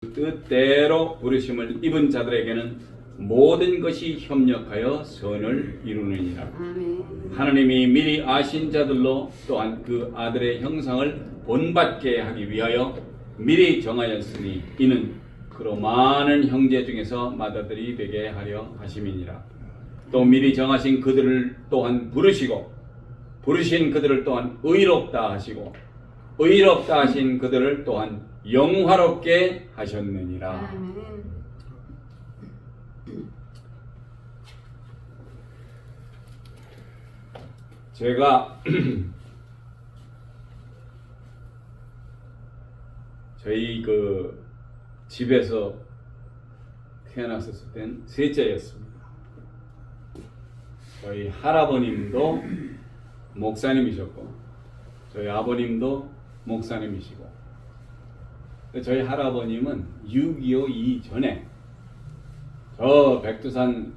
뜻대로 부르심을 입은 자들에게는 모든 것이 협력하여 선을 이루느니라. 하나님이 미리 아신 자들로 또한 그 아들의 형상을 본받게 하기 위하여 미리 정하였으니 이는 그로 많은 형제 중에서 맏아들이 되게 하려 하심이니라. 또 미리 정하신 그들을 또한 부르시고 부르신 그들을 또한 의롭다 하시고 의롭다 하신 그들을 또한 영화롭게 하셨느니라. 제가 저희 그 집에서 태어났었을 땐 셋째였습니다. 저희 할아버님도 목사님이셨고 저희 아버님도 목사님이시고 저희 할아버님은 6.25 이전에 저 백두산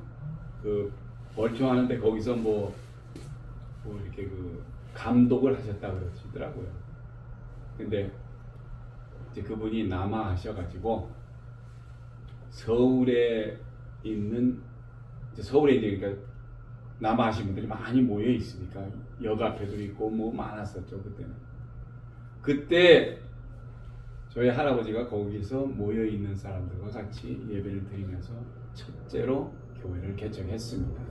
그 월초하는데 거기서 뭐 이렇게 그 감독을 하셨다 그러시더라고요. 근데 이제 그분이 남아하셔가지고 서울에 있는 서울에 이제 그러니까 남아하신 분들이 많이 모여 있으니까 역 앞에도 있고 뭐 많았었죠 그때는. 그때 저희 할아버지가 거기서 모여 있는 사람들과 같이 예배를 드리면서 첫째로 교회를 개척했습니다.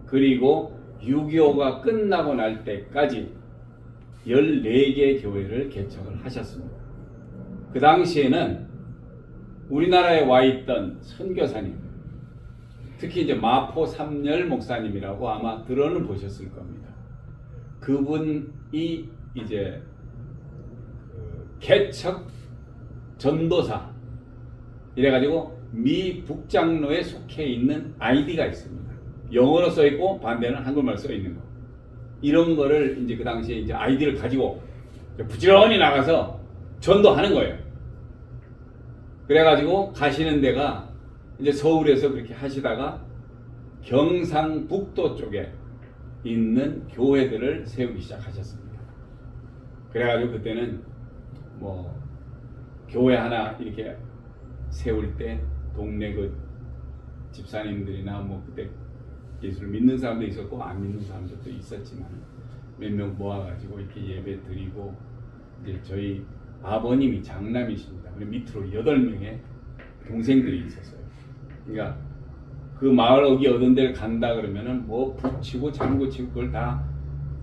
그리고 6.25가 끝나고 날 때까지 14개 교회를 개척을 하셨습니다. 그 당시에는 우리나라에 와 있던 선교사님, 특히 이제 마포 삼열 목사님이라고 아마 들어는 보셨을 겁니다. 그분이 이제 개척 전도사 이래가지고 미 북장로에 속해 있는 아이디가 있습니다. 영어로 써 있고 반대는 한국말 써 있는 거. 이런 거를 이제 그 당시에 이제 아이디를 가지고 부지런히 나가서 전도하는 거예요. 그래가지고 가시는 데가 이제 서울에서 그렇게 하시다가 경상북도 쪽에 있는 교회들을 세우기 시작하셨습니다. 그래가지고 그때는 뭐 교회 하나 이렇게 세울 때 동네 그 집사님들이나 뭐 그때 예수를 믿는 사람도 있었고 안 믿는 사람들도 있었지만 몇 명 모아가지고 이렇게 예배 드리고 이제 저희 아버님이 장남이십니다. 그리고 밑으로 8명의 동생들이 있었어요. 그러니까 그 마을 어디 어떤 데를 간다 그러면은 뭐 북치고 장구치고 그걸 다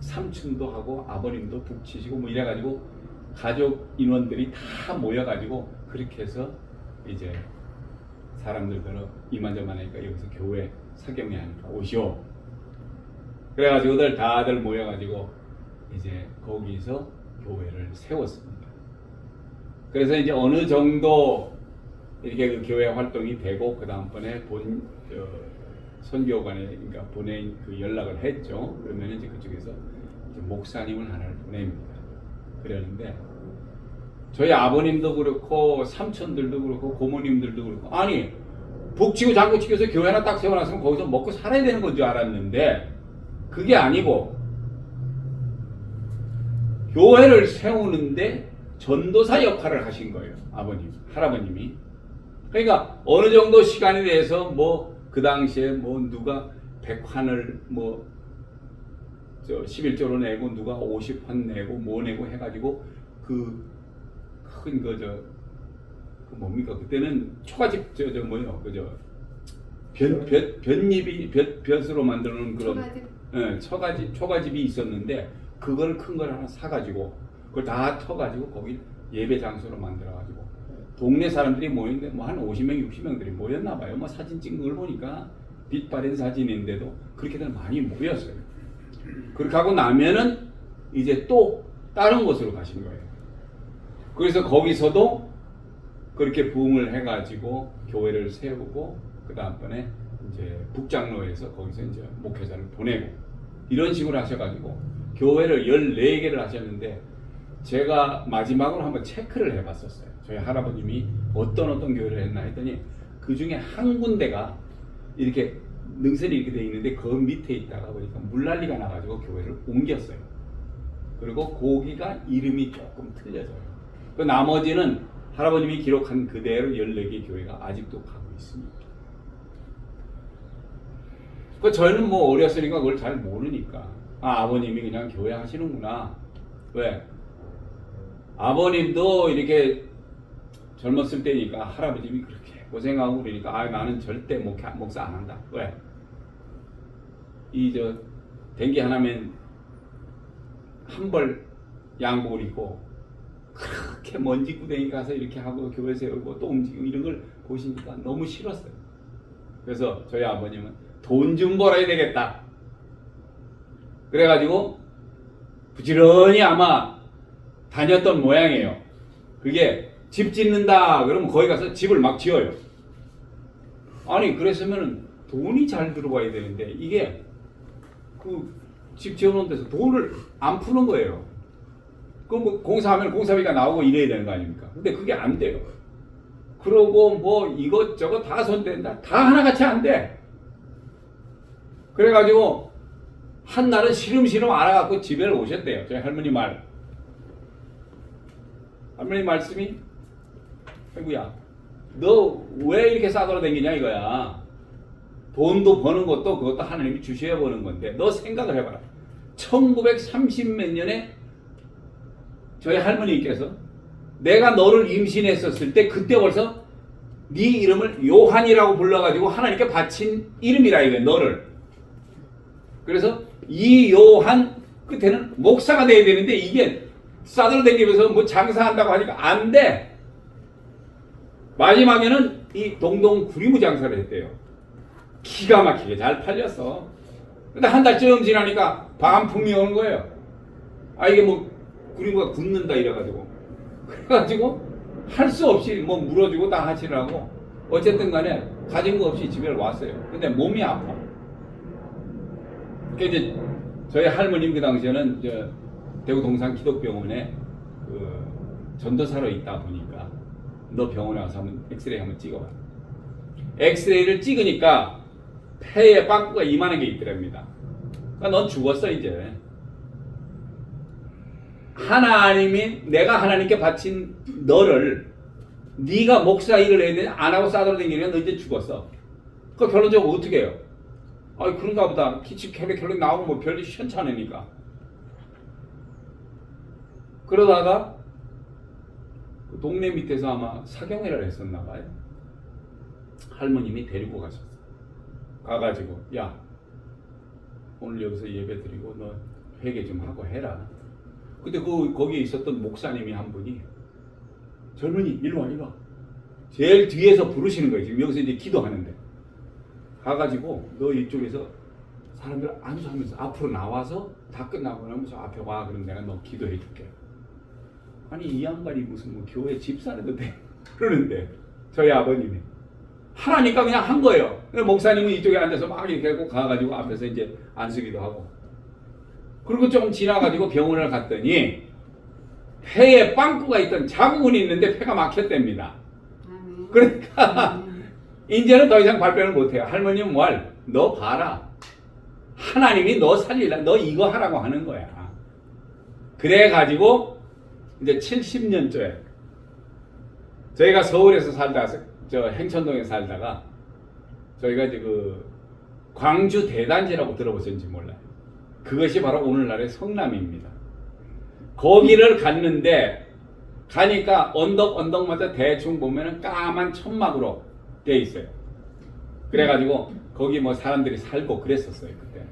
삼촌도 하고 아버님도 북치시고 뭐 이래가지고 가족 인원들이 다 모여가지고 그렇게 해서 이제 사람들 들어 이만저만 하니까 여기서 교회 사경회 하니까 오시오. 그래가지고 다들 모여가지고 이제 거기서 교회를 세웠습니다. 그래서 이제 어느 정도 이렇게 그 교회 활동이 되고 그 다음번에 선교관에 그러니까 보낸 그 연락을 했죠. 그러면 이제 그쪽에서 이제 목사님을 하나를 보냅니다. 그랬는데 저희 아버님도 그렇고 삼촌들도 그렇고 고모님들도 그렇고 아니 북치고 장구치고서 교회 하나 딱 세워놨으면 거기서 먹고 살아야 되는 건 줄 알았는데 그게 아니고 교회를 세우는데 전도사 역할을 하신 거예요. 아버님, 할아버님이. 그러니까 어느 정도 시간에 대해서 뭐 그 당시에 뭐 누가 100환을 뭐 11조로 내고 누가 50환 내고 뭐 내고 해가지고 그 큰 그 뭡니까 그때는 초가집 뭐요 그저 볏잎이 벼스로 만드는 그런 초가집이 있었는데 그걸 큰 걸 하나 사가지고 그걸 다 터가지고 거기 예배 장소로 만들어가지고 동네 사람들이 모였는데 뭐 한 50명 60명들이 모였나 봐요. 뭐 사진 찍는 걸 보니까 빛 바랜 사진인데도 그렇게들 많이 모였어요. 그렇게 하고 나면은 이제 또 다른 곳으로 가신 거예요. 그래서 거기서도 그렇게 부흥을 해가지고 교회를 세우고 그 다음번에 이제 북장로에서 거기서 이제 목회자를 보내고 이런 식으로 하셔가지고 교회를 14개를 하셨는데 제가 마지막으로 한번 체크를 해봤었어요. 저희 할아버님이 어떤 교회를 했나 했더니 그 중에 한 군데가 이렇게 능선이 이렇게 돼 있는데 그 밑에 있다가 보니까 물난리가 나가지고 교회를 옮겼어요. 그리고 거기가 이름이 조금 틀려져요. 그 나머지는 할아버님이 기록한 그대로 14개 교회가 아직도 가고 있습니다. 그 저희는 뭐 어렸으니까 그걸 잘 모르니까 아버님이 그냥 교회 하시는구나. 왜? 아버님도 이렇게 젊었을 때니까 할아버님이 그렇게 고생하고 그러니까 나는 절대 목사 안 한다. 왜? dengue 하나면 한 벌 양복을 입고 그렇게 먼지 구덩이 가서 이렇게 하고 교회 세우고 또 움직이고 이런 걸 보시니까 너무 싫었어요. 그래서 저희 아버님은 돈 좀 벌어야 되겠다. 그래가지고 부지런히 아마 다녔던 모양이에요. 그게 집 짓는다 그러면 거기 가서 집을 막 지어요. 아니 그랬으면 돈이 잘 들어와야 되는데 이게 그 집 지어놓은 데서 돈을 안 푸는 거예요. 그럼 뭐 공사하면 공사비가 나오고 이래야 되는 거 아닙니까? 근데 그게 안 돼요. 그러고 뭐 이것저것 다 손댄다. 다 하나같이 안 돼. 그래가지고 한 날은 시름시름 알아갖고 집에 오셨대요. 저희 할머니 할머니 말씀이 아이고야 너 왜 이렇게 싸돌아 다니냐 이거야. 돈도 버는 것도 그것도 하나님이 주셔야 버는 건데 너 생각을 해봐라. 1930 몇 년에 저희 할머니께서 내가 너를 임신했었을 때 그때 벌써 네 이름을 요한이라고 불러가지고 하나님께 바친 이름이라 이거야 너를. 그래서 이 요한 끝에는 목사가 돼야 되는데 이게 싸돌아다니면서 뭐 장사한다고 하니까 안 돼. 마지막에는 이 동동 구리무 장사를 했대요. 기가 막히게 잘 팔렸어. 근데 한 달쯤 지나니까 반품이 오는 거예요. 이게 뭐 구리무가 굳는다 이래가지고 그래가지고 할 수 없이 뭐 물어주고 다 하시라고 어쨌든 간에 가진 거 없이 집에 왔어요. 근데 몸이 아파. 그러니까 이제 저희 할머님 그 당시에는 대구 동산 기독병원에 그 전도사로 있다 보니까 너 병원에 와서 한번 엑스레이 한번 찍어봐. 엑스레이를 찍으니까 폐에 빵꾸가 이만한 게 있더랍니다. 그러니까 넌 죽었어 이제. 하나님이 내가 하나님께 바친 너를 네가 목사 일을 해야 되냐 안 하고 싸돌아다니면 너 이제 죽었어. 그 결론적으로 어떻게 해요? 그런가 보다. 기침 결론 나오고 뭐 별로 시원찮으니까. 그러다가 그 동네 밑에서 아마 사경회를 했었나 봐요. 할머님이 데리고 가셨어. 가가지고 야 오늘 여기서 예배 드리고 너 회개 좀 하고 해라. 근데 거기에 있었던 목사님이 한 분이 젊은이 일로 와. 제일 뒤에서 부르시는 거예요. 지금 여기서 이제 기도하는데. 가가지고 너 이쪽에서 사람들 안수하면서 앞으로 나와서 다 끝나고 나면서 앞에 와. 그럼 내가 너 기도해 줄게. 아니 이 양반이 무슨 뭐 교회 집사라도 돼. 그러는데 저희 아버님이 하라니까 그냥 한 거예요. 목사님은 이쪽에 앉아서 막 이렇게 하고 가가지고 앞에서 이제 안수기도 하고. 그리고 좀 지나가지고 병원을 갔더니 폐에 빵꾸가 있던 자국은 있는데 폐가 막혔답니다. 그러니까 이제는 더 이상 발표를 못해요. 할머니는 너 봐라. 하나님이 너 살리라. 너 이거 하라고 하는 거야. 그래가지고 이제 70년째 저희가 서울에서 살다가 행천동에 살다가 저희가 이제 그 광주 대단지라고 들어보셨는지 몰라요. 그것이 바로 오늘날의 성남입니다. 거기를 갔는데 가니까 언덕마다 대충 보면은 까만 천막으로 돼 있어요. 그래가지고 거기 뭐 사람들이 살고 그랬었어요 그때.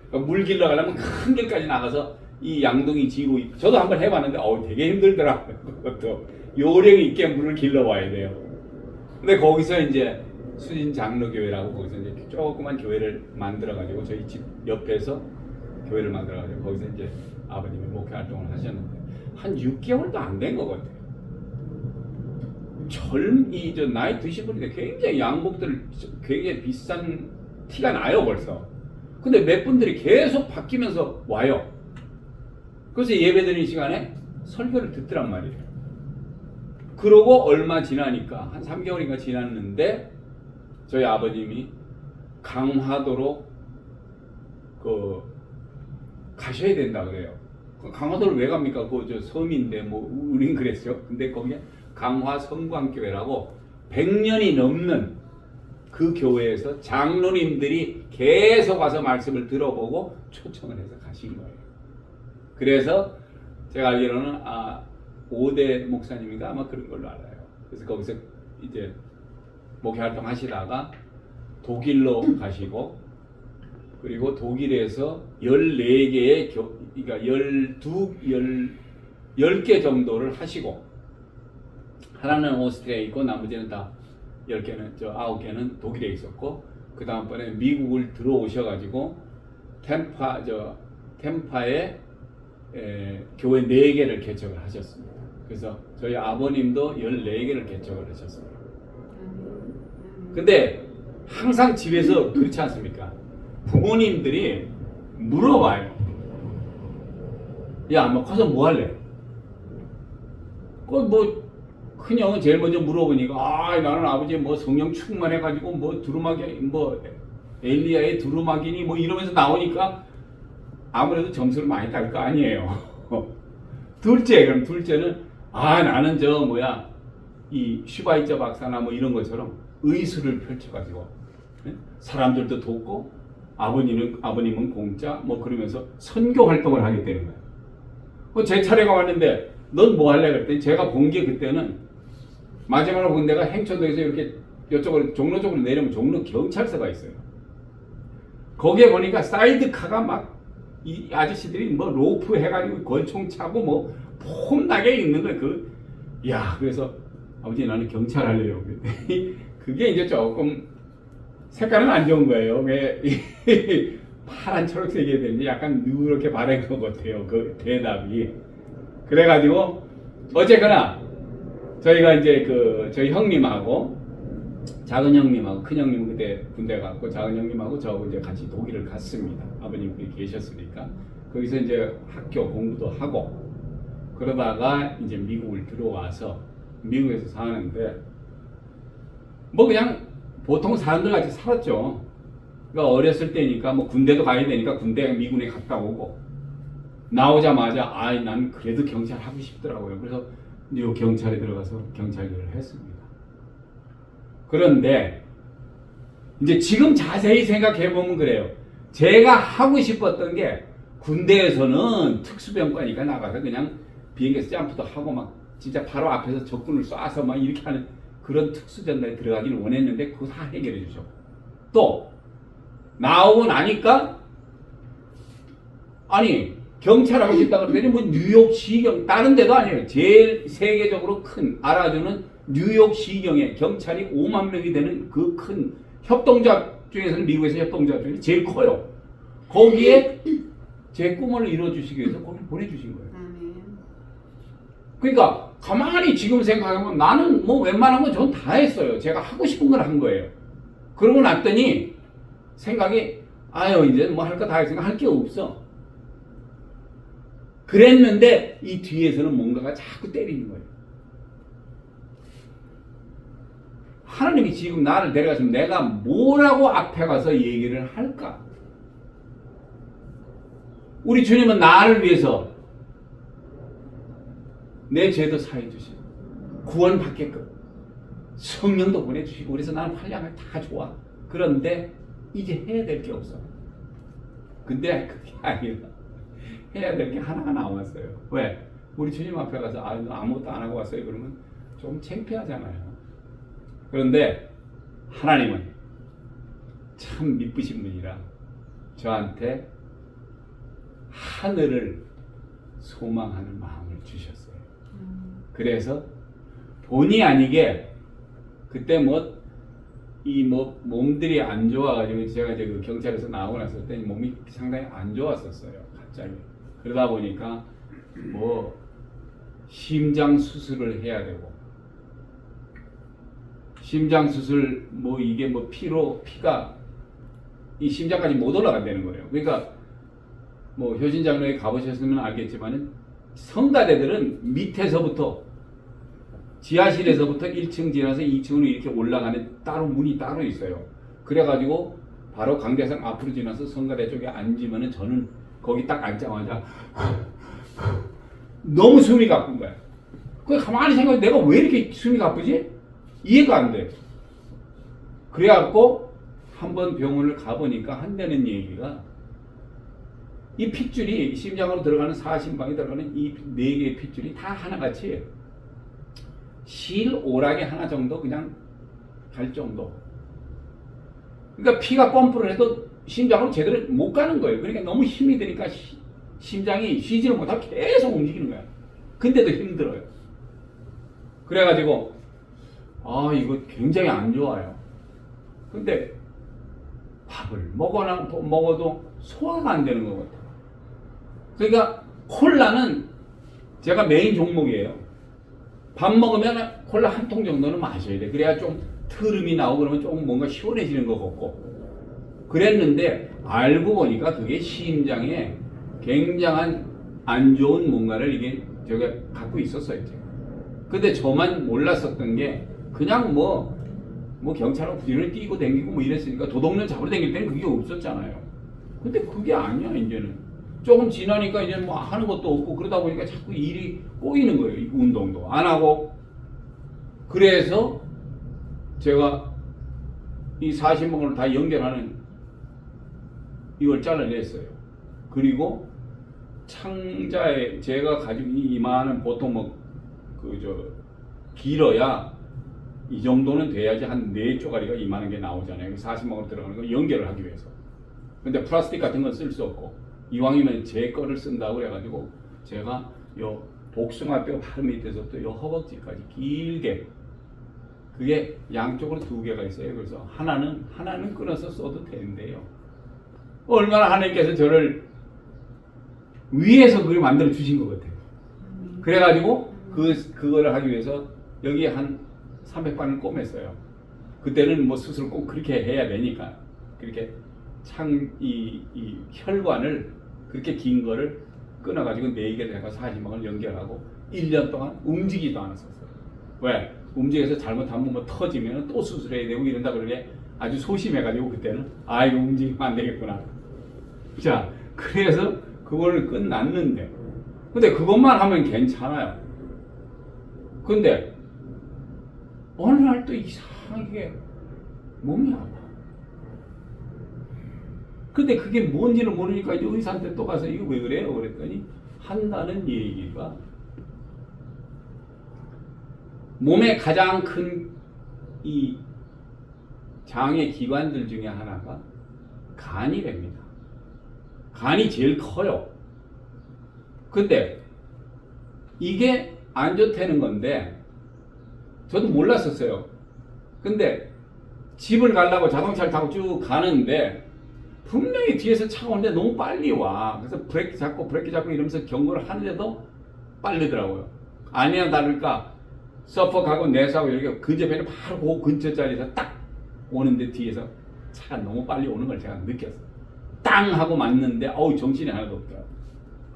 그러니까 물 길러 가려면 큰 길까지 나가서 이 양동이 지고 저도 한번 해봤는데 되게 힘들더라고요. 그것도 요령 있게 물을 길러 와야 돼요. 근데 거기서 이제 수진 장로교회라고 거기서 이제 조그만 교회를 만들어가지고 저희 집 옆에서 교회를 만들어가지고 거기서 이제 아버님이 목회 활동을 하셨는데 한 6개월도 안 된 것 같아요. 나이 드신 분인데 굉장히 양복들 굉장히 비싼 티가 나요 벌써. 근데 몇 분들이 계속 바뀌면서 와요. 그래서 예배드리는 시간에 설교를 듣더란 말이에요. 그러고 얼마 지나니까 한 3개월인가 지났는데 저희 아버님이 강화도로 가셔야 된다 그래요. 강화도를 왜 갑니까? 섬인데 뭐 우린 그랬죠. 근데 거기에 강화 성광교회라고 100년이 넘는 그 교회에서 장로님들이 계속 와서 말씀을 들어보고 초청을 해서 가신 거예요. 그래서 제가 알기로는 5대 목사님인가 아마 그런 걸로 알아요. 그래서 거기서 이제 목회 활동 하시다가 독일로 가시고, 그리고 독일에서 14개의 그러니까 10개 정도를 하시고, 하나는 오스트리아에 있고 나머지는 다 10개는 9개는 독일에 있었고, 그 다음번에 미국을 들어오셔가지고 템파에 교회 4개를 개척을 하셨습니다. 그래서 저희 아버님도 14개를 개척을 하셨습니다. 근데 항상 집에서 그렇지 않습니까? 부모님들이 물어봐요. 야, 너 커서 뭐 할래? 큰형은 제일 먼저 물어보니까, 나는 아버지 뭐 성령 충만해가지고 뭐 두루마기, 뭐 엘리야의 두루마기니 뭐 이러면서 나오니까 아무래도 점수를 많이 딸 거 아니에요. 둘째는 나는 이 슈바이처 박사나 뭐 이런 것처럼 의술을 펼쳐가지고 사람들도 돕고 아버님은 공짜 뭐 그러면서 선교 활동을 하게 되는 거예요. 제 차례가 왔는데 넌 뭐 할래? 그랬더니 제가 본 게 그때는 마지막으로 본 데가 행천도에서 이렇게 이쪽으로 종로 쪽으로 내려면 종로 경찰서가 있어요. 거기에 보니까 사이드카가 막 이 아저씨들이 뭐 로프 해가지고 권총 차고 뭐 폼나게 있는 거예요. 그래서 아버지 나는 경찰 할래요. 그게 이제 조금 색깔은 안 좋은 거예요. 왜 파란 초록색이 되는지 약간 누렇게 바른 것 같아요. 그 대답이. 그래가지고 어쨌거나 저희가 이제 저희 형님하고 작은 형님하고 큰 형님은 그때 군대 갔고 작은 형님하고 저하고 이제 같이 독일을 갔습니다. 아버님 거기 계셨으니까 거기서 이제 학교 공부도 하고 그러다가 이제 미국을 들어와서 미국에서 사는데 뭐 그냥 보통 사람들 같이 살았죠. 그러니까 어렸을 때니까 뭐 군대도 가야 되니까 군대 미군에 갔다 오고 나오자마자 난 그래도 경찰 하고 싶더라고요. 그래서 뉴욕 경찰에 들어가서 경찰 일을 했습니다. 그런데 이제 지금 자세히 생각해 보면 그래요. 제가 하고 싶었던 게 군대에서는 특수병과니까 나가서 그냥 비행기에서 점프도 하고 막 진짜 바로 앞에서 적군을 쏴서 막 이렇게 하는 그런 특수전단에 들어가기를 원했는데 그거 다 해결해 주셨고, 또 나오고 나니까 경찰 하고 싶다 그러더니 뭐 뉴욕시경 다른 데도 아니에요. 제일 세계적으로 큰 알아주는 뉴욕시경에 경찰이 5만 명이 되는 그 큰 협동조합 중에서는 미국에서 협동조합 중에 제일 커요. 거기에 제 꿈을 이뤄주시기 위해서 거기 보내주신 거예요. 그러니까 가만히 지금 생각하면 나는 뭐 웬만한 건 전 다 했어요. 제가 하고 싶은 걸 한 거예요. 그러고 났더니 생각이 이제 뭐 할 거 다 했으니까 할 게 없어. 그랬는데 이 뒤에서는 뭔가가 자꾸 때리는 거예요. 하나님이 지금 나를 데려가시면 내가 뭐라고 앞에 가서 얘기를 할까? 우리 주님은 나를 위해서 내 죄도 사해 주시고 구원받게끔 성령도 보내주시고 그래서 나는 환량을 다 좋아. 그런데 이제 해야 될 게 없어. 근데 그게 아니라 해야 될 게 하나가 나왔어요. 왜? 우리 주님 앞에 가서 아무것도 안 하고 왔어요. 그러면 좀 창피하잖아요. 그런데 하나님은 참 미쁘신 분이라 저한테 하늘을 소망하는 마음을 주셨어요. 그래서 본의 아니게 그때 몸들이 안 좋아가지고 제가 이제 그 경찰에서 나오고 났을 때 몸이 상당히 안 좋았었어요. 갑자기. 그러다 보니까 심장 수술을 해야 되고 심장 수술 이게 피가 이 심장까지 못 올라간다는 거예요. 그러니까 효신 장로에 가보셨으면 알겠지만은 성가대들은 밑에서부터 지하실에서부터 1층 지나서 2층으로 이렇게 올라가는 따로 문이 따로 있어요. 그래가지고 바로 강대상 앞으로 지나서 성가대 쪽에 앉으면은 저는 거기 딱 앉자마자 너무 숨이 가쁜 거야. 그 가만히 생각해 내가 왜 이렇게 숨이 가쁘지? 이해가 안 돼. 그래갖고 한번 병원을 가보니까 한다는 얘기가 이 핏줄이 심장으로 들어가는 사심방에 들어가는 이 네 개의 핏줄이 다 하나같이 실오락이 하나 정도 그냥 갈 정도. 그러니까 피가 펌프를 해도 심장으로 제대로 못 가는 거예요. 그러니까 너무 힘이 드니까 심장이 쉬지를 못하고 계속 움직이는 거야. 근데도 힘들어요. 그래가지고 이거 굉장히 안 좋아요. 근데 밥을 먹어도 소화가 안 되는 거거든요. 그러니까 콜라는 제가 메인 종목이에요. 밥 먹으면 콜라 한 통 정도는 마셔야 돼. 그래야 좀 트름이 나오고 그러면 조금 뭔가 시원해지는 것 같고. 그랬는데 알고 보니까 그게 심장에 굉장한 안 좋은 뭔가를 이게 저게 갖고 있었어요. 제가. 근데 저만 몰랐었던 게 그냥 뭐 경찰하고 부지런히 뛰고 댕기고 뭐 이랬으니까 도둑년 잡으러 댕길 때는 그게 없었잖아요. 근데 그게 아니야 이제는. 조금 지나니까 이제 뭐 하는 것도 없고 그러다 보니까 자꾸 일이 꼬이는 거예요. 이 운동도 안 하고. 그래서 제가 이 40번을 다 연결하는 이걸 잘라냈어요. 그리고 창자에 제가 가지고 이만한 보통 길어야 이 정도는 돼야지 한 4쪼가리가 이만한 게 나오잖아요. 40번으로 들어가는 거 연결을 하기 위해서. 근데 플라스틱 같은 건 쓸 수 없고 이왕이면 제 거를 쓴다고 그래가지고 제가 요 복숭아뼈 바로 밑에서부터 요 허벅지까지 길게 그게 양쪽으로 2개가 있어요. 그래서 하나는 끊어서 써도 되는데요. 얼마나 하나님께서 저를 위에서 그걸 만들어 주신 것 같아요. 그래가지고 그거를 하기 위해서 여기 한 300바늘 꿰맸어요. 그때는 뭐 수술 꼭 그렇게 해야 되니까 그렇게 이 혈관을 그렇게 긴 거를 끊어가지고 4개를 해서 40방을 연결하고 1년 동안 움직이지도 않았었어요. 왜? 움직여서 잘못하면 뭐 터지면 또 수술해야 되고 이런다 그러게 아주 소심해가지고 그때는 이거 움직이면 안 되겠구나. 자, 그래서 그거를 끝났는데 근데 그것만 하면 괜찮아요. 근데 어느 날 또 이상하게 몸이 아파. 근데 그게 뭔지는 모르니까 이제 의사한테 또 가서 이거 왜 그래요? 그랬더니 한다는 얘기가 몸의 가장 큰 이 장의 기관들 중에 하나가 간이랍니다. 간이 제일 커요. 근데 이게 안 좋다는 건데 저도 몰랐었어요. 근데 집을 가려고 자동차를 타고 쭉 가는데 분명히 뒤에서 차가 오는데 너무 빨리 와. 그래서 브레이크 잡고 이러면서 경고를 하는데도 빠르더라고요. 아니나 다를까 서퍼하고 내수하고 이렇게 근접에는 바로 그 근처 자리에서 딱 오는데 뒤에서 차가 너무 빨리 오는 걸 제가 느꼈어요. 땅 하고 맞는데 정신이 하나도 없더라고요.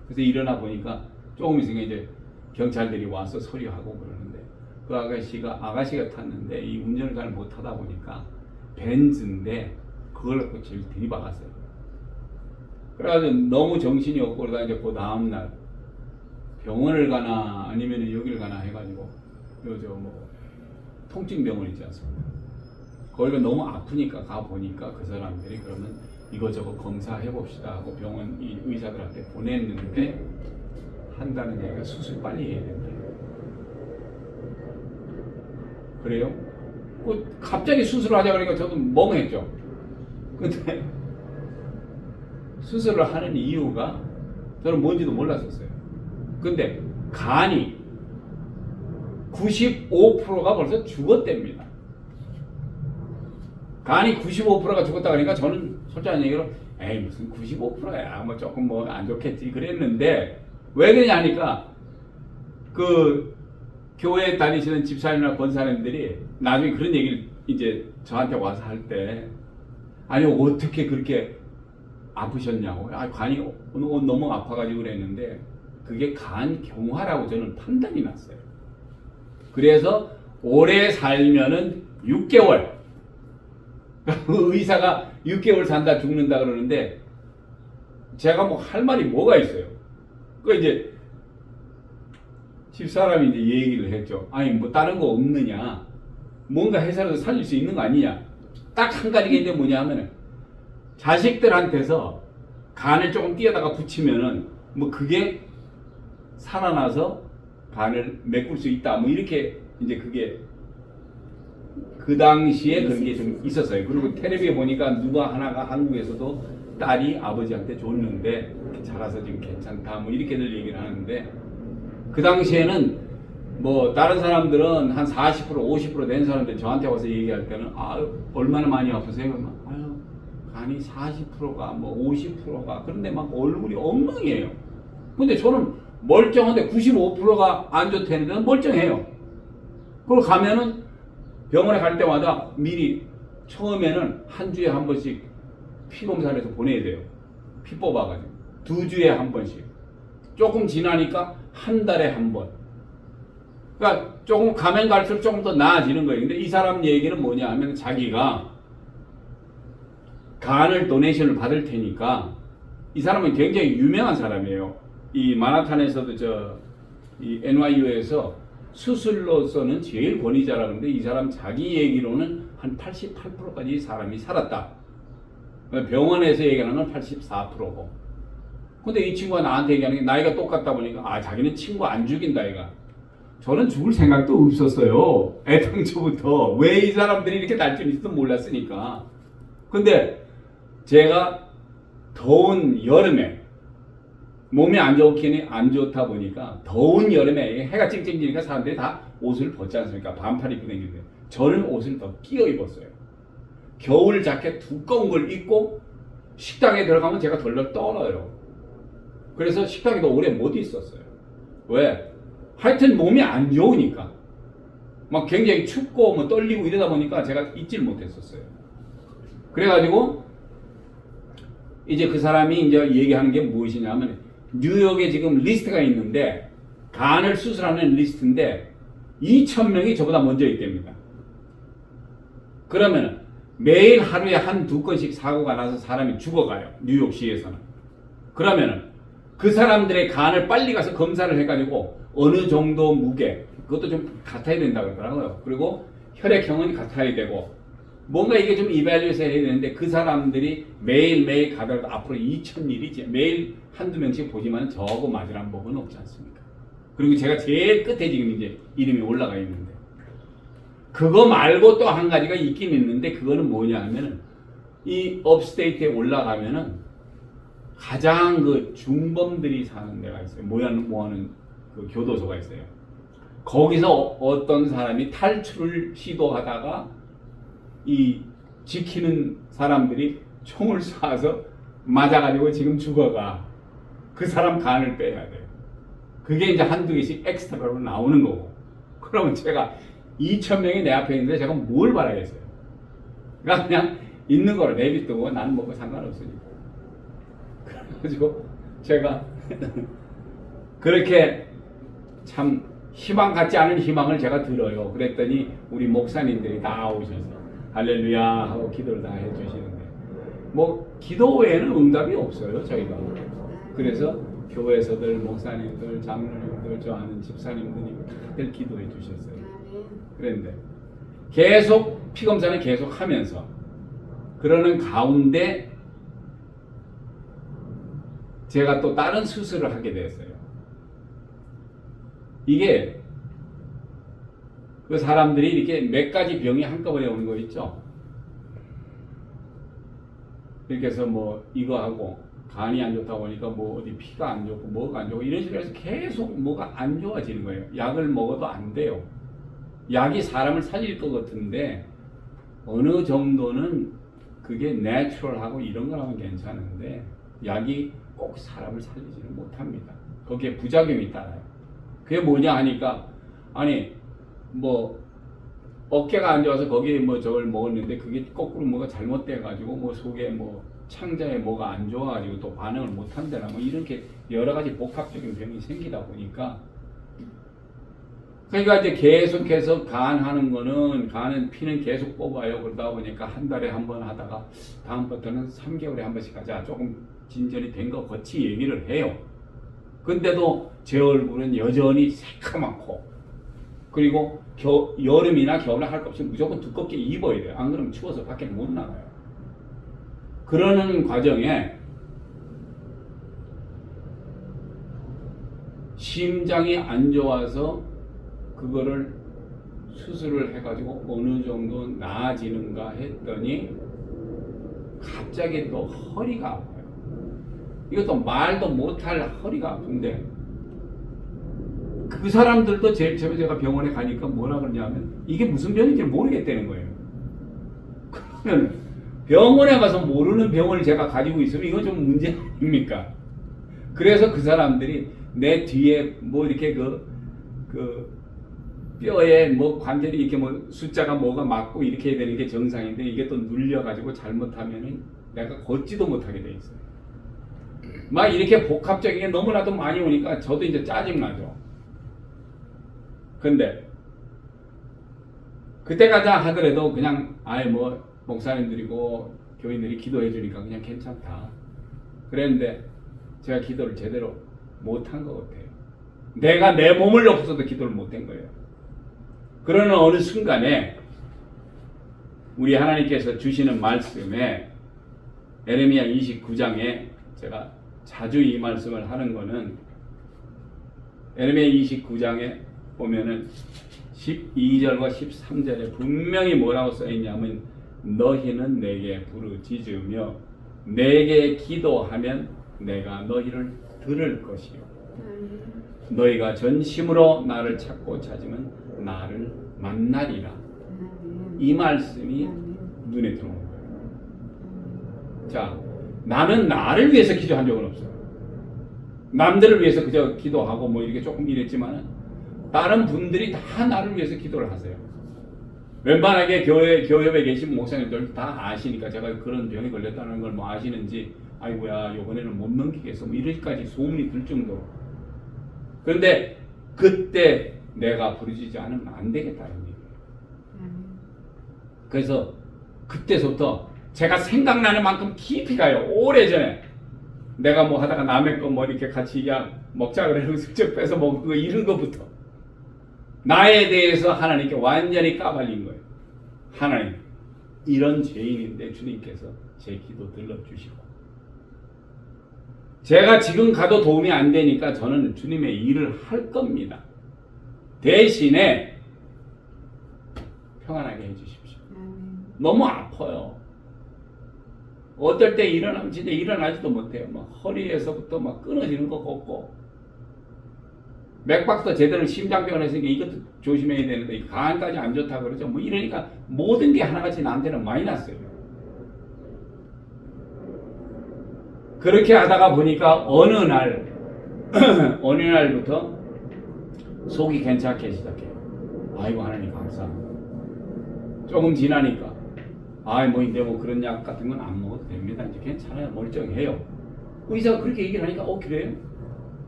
그래서 일어나 보니까 조금 있으니까 이제 경찰들이 와서 서류하고 그러는데 그 아가씨가 탔는데 이 운전을 잘 못하다 보니까 벤츠인데 그걸 갖고 제일 들이박았어요. 그래가지고 너무 정신이 없고 그러다 이제 그 다음날 병원을 가나 아니면 여기를 가나 해가지고 통증병원 있지 않습니까? 거기가 너무 아프니까 가보니까 그 사람들이 그러면 이거저거 검사해봅시다 하고 병원 이 의사들한테 보냈는데 한다는 얘기가 수술 빨리 해야 된다. 그래요? 갑자기 수술을 하자 그러니까 저도 멍했죠. 근데 수술을 하는 이유가 저는 뭔지도 몰랐었어요. 근데 간이 95%가 벌써 죽었답니다. 간이 95%가 죽었다 그러니까 저는 솔직한 얘기로 무슨 95%야 뭐 조금 뭐 안 좋겠지 그랬는데 왜 그러냐 하니까 그 교회 다니시는 집사님이나 권사님들이 나중에 그런 얘기를 이제 저한테 와서 할 때 아니 어떻게 그렇게 아프셨냐고 간이 너무 아파가지고 그랬는데 그게 간 경화라고 저는 판단이 났어요. 그래서 오래 살면은 6개월 의사가 6개월 산다 죽는다 그러는데 제가 뭐 할 말이 뭐가 있어요. 그 이제 집사람이 이제 얘기를 했죠. 아니 뭐 다른 거 없느냐, 뭔가 해서라도 살릴 수 있는 거 아니냐. 딱 한 가지가 있는데 뭐냐 하면은 자식들한테서 간을 조금 띄어다가 붙이면은 뭐 그게 살아나서 간을 메꿀 수 있다. 뭐 이렇게 이제 그게 그 당시에 그런 게 좀 있었어요. 그리고 텔레비에 보니까 누가 하나가 한국에서도 딸이 아버지한테 줬는데 자라서 지금 괜찮다. 뭐 이렇게들 얘기를 하는데 그 당시에는 뭐 다른 사람들은 한 40% 50% 된 사람들 저한테 와서 얘기할 때는 아 얼마나 많이 아프세요? 그러면 아유 간이 40%가 뭐 50%가 그런데 막 얼굴이 엉망이에요. 근데 저는 멀쩡한데 95%가 안 좋다는 데는 멀쩡해요. 그걸 가면은 병원에 갈 때마다 미리 처음에는 한 주에 한 번씩 피 검사를 해서 보내야 돼요. 피 뽑아가지고 2주에 한 번씩. 조금 지나니까 한 달에 한 번. 그러니까 조금 가면 갈수록 조금 더 나아지는 거예요. 근데 이 사람 얘기는 뭐냐 하면 자기가 간을 도네이션을 받을 테니까 이 사람은 굉장히 유명한 사람이에요. 이 마나탄에서도 이 NYU에서 수술로서는 제일 권위자라는데 이 사람 자기 얘기로는 한 88%까지 사람이 살았다. 병원에서 얘기하는 건 84%고. 근데 이 친구가 나한테 얘기하는 게 나이가 똑같다 보니까 아 자기는 친구 안 죽인다 이가. 저는 죽을 생각도 없었어요. 애당초부터. 왜 이 사람들이 이렇게 날씬할지도 몰랐으니까. 근데 제가 더운 여름에 몸이 안 좋다 보니까 더운 여름에 해가 찡찡지니까 사람들이 다 옷을 벗지 않습니까? 반팔 입고 다니는데 저는 옷을 더 끼어 입었어요. 겨울 자켓 두꺼운 걸 입고 식당에 들어가면 제가 덜덜 떨어요. 그래서 식당에도 오래 못 있었어요. 왜? 하여튼 몸이 안 좋으니까. 막 굉장히 춥고 뭐 떨리고 이러다 보니까 제가 있질 못했었어요. 그래가지고 이제 그 사람이 이제 얘기하는 게 무엇이냐면 뉴욕에 지금 리스트가 있는데 간을 수술하는 리스트인데 2,000명이 저보다 먼저 있답니다. 그러면 매일 하루에 한두 건씩 사고가 나서 사람이 죽어가요. 뉴욕시에서는. 그러면은 그 사람들의 간을 빨리 가서 검사를 해가지고 어느 정도 무게 그것도 좀 같아야 된다고 그러더라고요. 그리고 혈액형은 같아야 되고 뭔가 이게 좀 이발리에이션 해야 되는데 그 사람들이 매일매일 가더라도 앞으로 2,000일이지 매일 한두 명씩 보지만 저거 맞으란 법은 없지 않습니까? 그리고 제가 제일 끝에 지금 이제 이름이 올라가 있는데 그거 말고 또 한 가지가 있긴 있는데 그거는 뭐냐 하면은 이 업스테이트에 올라가면은 가장 그 중범들이 사는 데가 있어요. 뭐하는 그 교도소가 있어요. 거기서 어떤 사람이 탈출을 시도하다가 이 지키는 사람들이 총을 쏴서 맞아가지고 지금 죽어가. 그 사람 간을 빼야 돼요. 그게 이제 한두 개씩 엑스트라로 나오는 거고. 그러면 제가 2,000명이 내 앞에 있는데 제가 뭘 바라겠어요? 그러니까 그냥 있는 거로 내비두고 나는 먹고 상관없으니까. 그래가지고 제가 그렇게 참 희망 같지 않은 희망을 제가 들어요. 그랬더니 우리 목사님들이 다 오셔서 할렐루야 하고 기도를 다 해주시는데 뭐 기도 외에는 응답이 없어요 저희가. 그래서 교회에서들 목사님들 장로님들 저 아는 집사님들이 다들 기도해 주셨어요. 그런데 계속 피검사는 계속 하면서 그러는 가운데 제가 또 다른 수술을 하게 됐어요. 이게 그 사람들이 이렇게 몇 가지 병이 한꺼번에 오는 거 있죠. 이렇게 해서 뭐 이거 하고 간이 안 좋다 보니까 뭐 어디 피가 안 좋고 뭐가 안 좋고 이런 식으로 해서 계속 뭐가 안 좋아지는 거예요. 약을 먹어도 안 돼요. 약이 사람을 살릴 것 같은데 어느 정도는 그게 내추럴하고 이런 거라면 괜찮은데 약이 꼭 사람을 살리지는 못합니다. 거기에 부작용이 따라요. 그게 뭐냐 하니까 아니 뭐 어깨가 안 좋아서 거기에 뭐 저걸 먹었는데 그게 거꾸로 뭐가 잘못돼 가지고 뭐 속에 뭐 창자에 뭐가 안 좋아가지고 또 반응을 못 한다나 뭐 이렇게 여러 가지 복합적인 병이 생기다 보니까 그러니까 이제 계속해서 간 하는 거는 간은 피는 계속 뽑아요. 그러다 보니까 한 달에 한 번 하다가 다음부터는 3개월에 한 번씩 하자. 조금 진전이 된 거 같이 얘기를 해요. 근데도 제 얼굴은 여전히 새카맣고, 그리고 여름이나 겨울에 할 것 없이 무조건 두껍게 입어야 돼요. 안 그러면 추워서 밖에 못 나가요. 그러는 과정에 심장이 안 좋아서 그거를 수술을 해가지고 어느 정도 나아지는가 했더니 갑자기 또 허리가 아파요. 이것도 말도 못할 허리가 아픈데, 그 사람들도 제일 처음에 제가 병원에 가니까 뭐라 그러냐면 이게 무슨 병인지 모르겠다는 거예요. 그러면 병원에 가서 모르는 병을 제가 가지고 있으면 이건 좀 문제 아닙니까? 그래서 그 사람들이 내 뒤에 뭐 이렇게 그 뼈에 뭐 관절이 이렇게 뭐 숫자가 뭐가 맞고 이렇게 해야 되는 게 정상인데, 이게 또 눌려가지고 잘못하면은 내가 걷지도 못하게 돼 있어요. 막 이렇게 복합적인 게 너무나도 많이 오니까 저도 이제 짜증나죠. 근데 그때까지 하더라도 그냥 아예 뭐 목사님들이고 교인들이 기도해 주니까 그냥 괜찮다 그랬는데, 제가 기도를 제대로 못한 것 같아요. 내가 내 몸을 놓고서도 기도를 못한 거예요. 그러는 어느 순간에 우리 하나님께서 주시는 말씀에 에레미야 29장에 제가 자주 이 말씀을 하는 거는, 에레미야 29장에 보면은 12절과 13절에 분명히 뭐라고 써있냐면, 너희는 내게 부르짖으며 내게 기도하면 내가 너희를 들을 것이요, 너희가 전심으로 나를 찾고 찾으면 나를 만나리라. 이 말씀이 눈에 들어오는 거예요. 자, 나는 나를 위해서 기도한 적은 없어요. 남들을 위해서 그저 기도하고 뭐 이렇게 조금 이랬지만, 다른 분들이 다 나를 위해서 기도를 하세요. 웬만하게 교회에 계신 목사님들 다 아시니까, 제가 그런 병에 걸렸다는 걸 뭐 아시는지, 아이고야 이번에는 못 넘기겠어 뭐 이렇게까지 소문이 들 정도로. 그런데 그때 내가 부르짖지 않으면 안 되겠다는 얘기예요. 그래서 그때서부터 제가 생각나는 만큼 깊이 가요. 오래전에 내가 뭐 하다가 남의 거 뭐 이렇게 같이 야 먹자 그래서 슬쩍 뺏어 먹고 이런 거부터 나에 대해서 하나님께 완전히 까발린 거예요. 하나님, 이런 죄인인데 주님께서 제 기도 들러주시고, 제가 지금 가도 도움이 안 되니까 저는 주님의 일을 할 겁니다. 대신에 평안하게 해주십시오. 너무 아파요. 어떨 때 일어나면 진짜 일어나지도 못해요. 막 허리에서부터 막 끊어지는 거 같고, 맥박도 제대로 심장병을 했으니까 이것도 조심해야 되는데 간까지 안 좋다 그러죠. 뭐 이러니까 모든 게 하나같이 나한테는 마이너스예요. 그렇게 하다가 보니까 어느 날부터 속이 괜찮게 시작해요. 아이고 하나님 감사합니다. 조금 지나니까 뭐 이제 뭐 그런 약 같은 건 안 먹어도 됩니다. 이제 괜찮아요. 멀쩡해요. 의사가 그렇게 얘기를 하니까 그래요?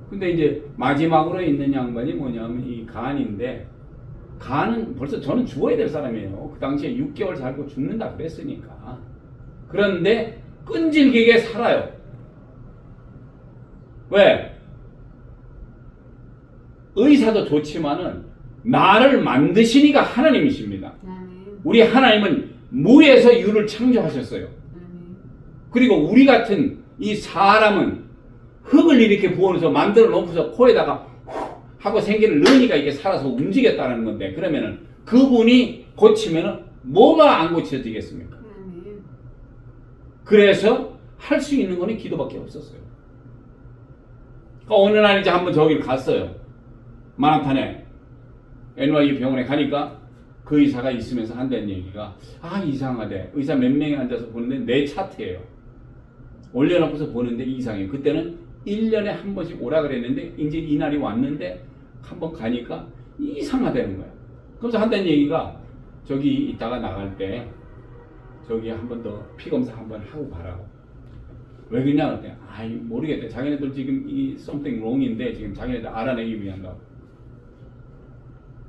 근데 이제 마지막으로 있는 양반이 뭐냐면 이 간인데, 간은 벌써 저는 죽어야 될 사람이에요. 그 당시에 6개월 살고 죽는다 그랬으니까. 그런데 끈질기게 살아요. 왜? 의사도 좋지만은 나를 만드시니까 하나님이십니다. 우리 하나님은 무에서 유를 창조하셨어요. 그리고 우리 같은 이 사람은 흙을 이렇게 부어서 만들어 놓고서 코에다가 후 하고 생기를 넣으니까 이게 살아서 움직였다는 건데, 그러면은 그분이 고치면은 뭐가 안 고쳐지겠습니까? 그래서 할 수 있는 거는 기도밖에 없었어요. 어느 날 이제 한번 저기를 갔어요. 마나탄에 NYU 병원에 가니까 그 의사가 있으면서 한다는 얘기가, 이상하대. 의사 몇 명이 앉아서 보는데 내 차트예요. 올려놓고서 보는데 이상해요. 그때는 1년에 한 번씩 오라 그랬는데 이제 이 날이 왔는데 한번 가니까 이상하다는 거야. 그래서 한다는 얘기가, 저기 이따가 나갈 때 저기 한 번 더 피 검사 한번 하고 가라고. 왜 그러냐 그랬더니 모르겠대. 자기네들 지금 이 something wrong인데 지금 자기네들 알아내기 위한다고.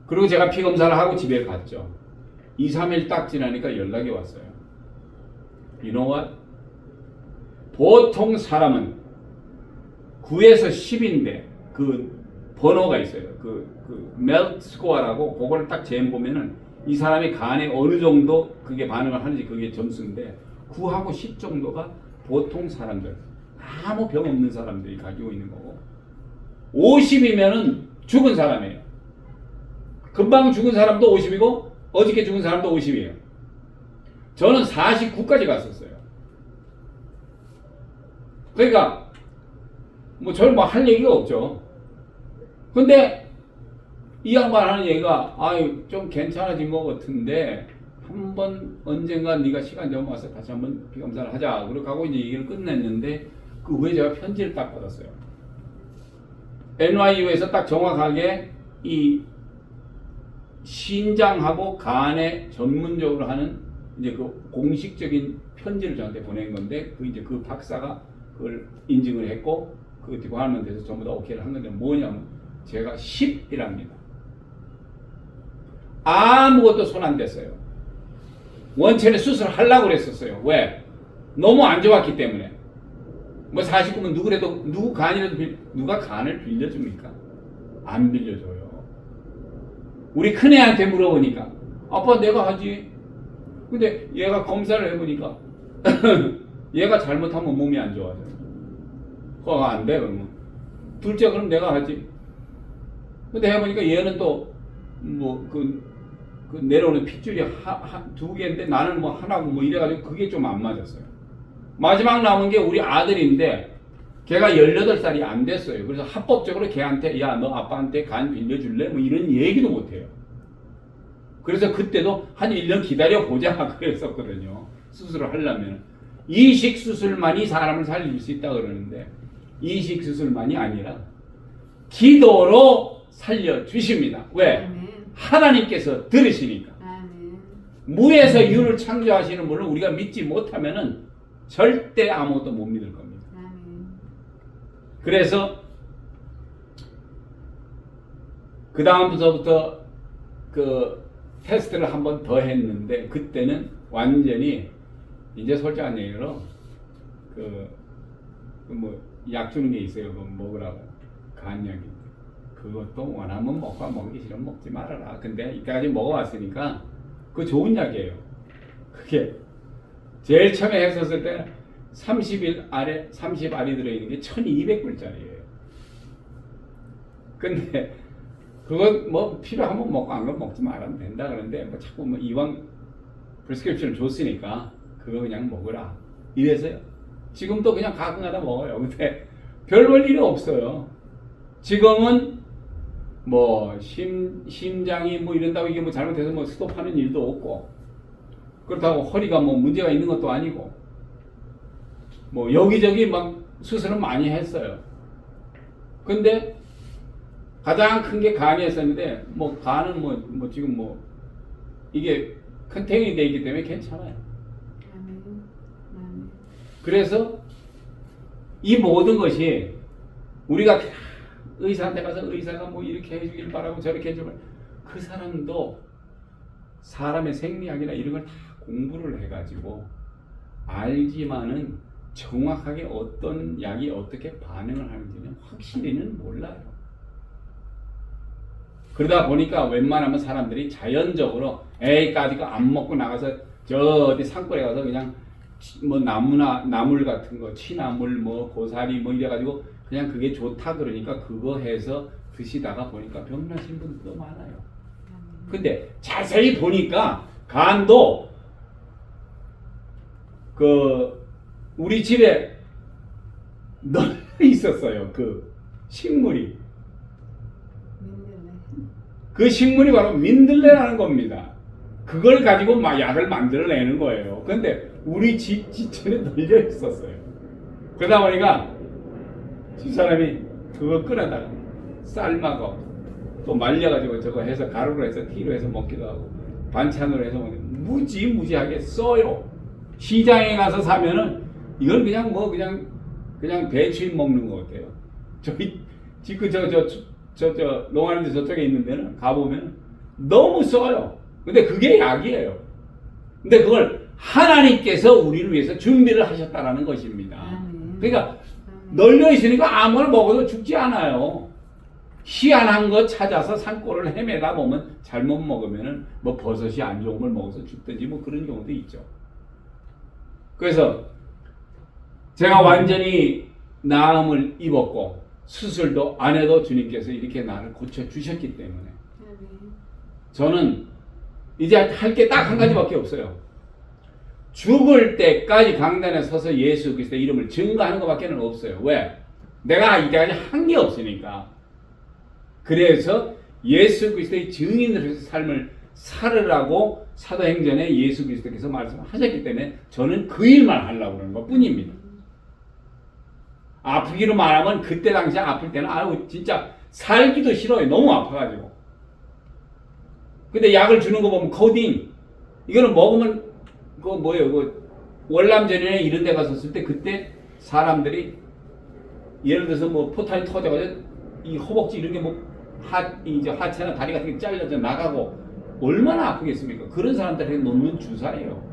그리고 제가 피 검사를 하고 집에 갔죠. 2, 3일 딱 지나니까 연락이 왔어요. You know what? 보통 사람은 9에서 10인데 그 번호가 있어요. 멜트 스코어라고 그걸 딱 재보면은 이 사람이 간에 어느 정도 그게 반응을 하는지 그게 점수인데 9하고 10 정도가 보통 사람들, 아무 병 없는 사람들이 가지고 있는 거고 50이면은 죽은 사람이에요. 금방 죽은 사람도 50이고 어저께 죽은 사람도 50이에요. 저는 49까지 갔었어요. 그러니까 뭐 저는 뭐 할 얘기가 없죠. 근데 이 양반 하는 얘기가 아유 좀 괜찮아진 것 같은데 한번 언젠가 네가 시간 좀 와서 다시 한번 피검사를 하자. 그렇게 하고 이제 얘기를 끝냈는데 그 후에 제가 편지를 딱 받았어요. NYU에서 딱 정확하게 이 신장하고 간에 전문적으로 하는 이제 그 공식적인 편지를 저한테 보낸 건데 그 박사가 그걸 인증을 했고 그 디파트먼트에서 전부 다 오케이를 한 건데 뭐냐면 제가 10이랍니다. 아무것도 손 안 댔어요. 원천에 수술을 하려고 그랬었어요. 왜? 너무 안 좋았기 때문에. 뭐 49면 누가 간을 빌려줍니까? 안 빌려줘요. 우리 큰애한테 물어보니까 아빠 내가 하지. 근데 얘가 검사를 해보니까 얘가 잘못하면 몸이 안 좋아져요. 그거 안 돼 그러면. 둘째 그럼 내가 하지. 근데 해보니까 얘는 또 뭐 그 내려오는 핏줄이 두 개인데 나는 뭐 하나고 뭐 이래가지고 그게 좀 안 맞았어요. 마지막 남은 게 우리 아들인데 걔가 18살이 안 됐어요. 그래서 합법적으로 걔한테 야 너 아빠한테 간 빌려줄래? 뭐 이런 얘기도 못해요. 그래서 그때도 한 1년 기다려보자 그랬었거든요. 수술을 하려면. 이식 수술만이 사람을 살릴 수 있다 그러는데 이식 수술만이 아니라 기도로 살려주십니다. 왜? 하나님께서 들으시니까. 무에서 유를 창조하시는 분을 우리가 믿지 못하면은 절대 아무것도 못 믿을 겁니다. 그래서 그 다음부터 그 테스트를 한 번 더 했는데 그때는 완전히 이제 솔직한 얘기로 뭐 약 주는 게 있어요. 그거 먹으라고 간약이. 그것도 원하면 먹고 먹기 싫으면 먹지 말아라. 근데 이때까지 먹어왔으니까 그거 좋은 약이에요. 그게 제일 처음에 했었을 때 30알 들어있는 게 1200불짜리예요. 근데 그건 뭐 필요하면 먹고 안 그러면 먹지 말아도 된다 그러는데 뭐 자꾸 뭐 이왕 프리스크립션을 줬으니까 그거 그냥 먹으라 이래서요. 지금도 그냥 가끔가다 먹어요. 근데 별 볼 일이 없어요. 지금은 뭐 심장이 뭐 이런다고 이게 뭐 잘못해서 뭐 스톱하는 일도 없고 그렇다고 허리가 뭐 문제가 있는 것도 아니고 뭐 여기저기 막 수술은 많이 했어요. 근데 가장 큰 게 간이었었는데 뭐 간은 뭐 지금 뭐 이게 컨테인이 되어 있기 때문에 괜찮아요. 그래서 이 모든 것이 우리가 의사한테 가서 의사가 뭐 이렇게 해주길 바라고 저렇게 해주길 그 사람도 사람의 생리학이나 이런 걸 다 공부를 해가지고 알지만은 정확하게 어떤 약이 어떻게 반응을 하는지는 확실히는 몰라요. 그러다 보니까 웬만하면 사람들이 자연적으로 에이까지 안 먹고 나가서 저 어디 산골에 가서 그냥 뭐 나물 같은 거 취나물 뭐 고사리 뭐 이래가지고 그냥 그게 좋다 그러니까 그거 해서 드시다가 보니까 병나신 분들도 많아요. 근데 자세히 보니까 간도 우리 집에 널려 있었어요. 그 식물이. 그 식물이 바로 민들레라는 겁니다. 그걸 가지고 막 약을 만들어내는 거예요. 근데 우리 집 지천에 널려 있었어요. 그러다 보니까 집사람이 그거 끓여다가 삶아서 또 말려가지고 저거 해서 가루로 해서 티로 해서 먹기도 하고 반찬으로 해서 먹기도 무지무지하게 써요. 시장에 가서 사면은 이건 그냥 뭐 그냥 배추잎 먹는 것 같아요. 저희 집 저 농아는데 저쪽에 있는 데는 가보면 너무 써요. 근데 그게 약이에요. 근데 그걸 하나님께서 우리를 위해서 준비를 하셨다라는 것입니다. 그러니까 널려 있으니까 아무거나 먹어도 죽지 않아요. 희한한 거 찾아서 산골을 헤매다 보면 잘못 먹으면은 뭐 버섯이 안 좋은 걸 먹어서 죽든지 뭐 그런 경우도 있죠. 그래서 제가 완전히 나음을 입었고 수술도 안 해도 주님께서 이렇게 나를 고쳐주셨기 때문에 저는 이제 할 게 딱 한 가지밖에 없어요. 죽을 때까지 강단에 서서 예수 그리스도의 이름을 증거하는 것밖에 없어요. 왜? 내가 이때까지 한 게 없으니까. 그래서 예수 그리스도의 증인으로서 삶을 살으라고 사도행전에 예수 그리스도께서 말씀하셨기 때문에 저는 그 일만 하려고 그러는 것 뿐입니다. 아프기로 말하면 그때 당시에 아플 때는 아유 진짜 살기도 싫어요. 너무 아파가지고. 근데 약을 주는 거 보면 코딘 이거는 먹으면 그 뭐예요? 그 월남전이나 이런 데 갔었을 때 그때 사람들이 예를 들어서 뭐 포탄이 터져가지고 이 허벅지 이런 게 뭐 이제 하체나 다리 같은 게 잘려져 나가고 얼마나 아프겠습니까? 그런 사람들에게 놓는 주사예요.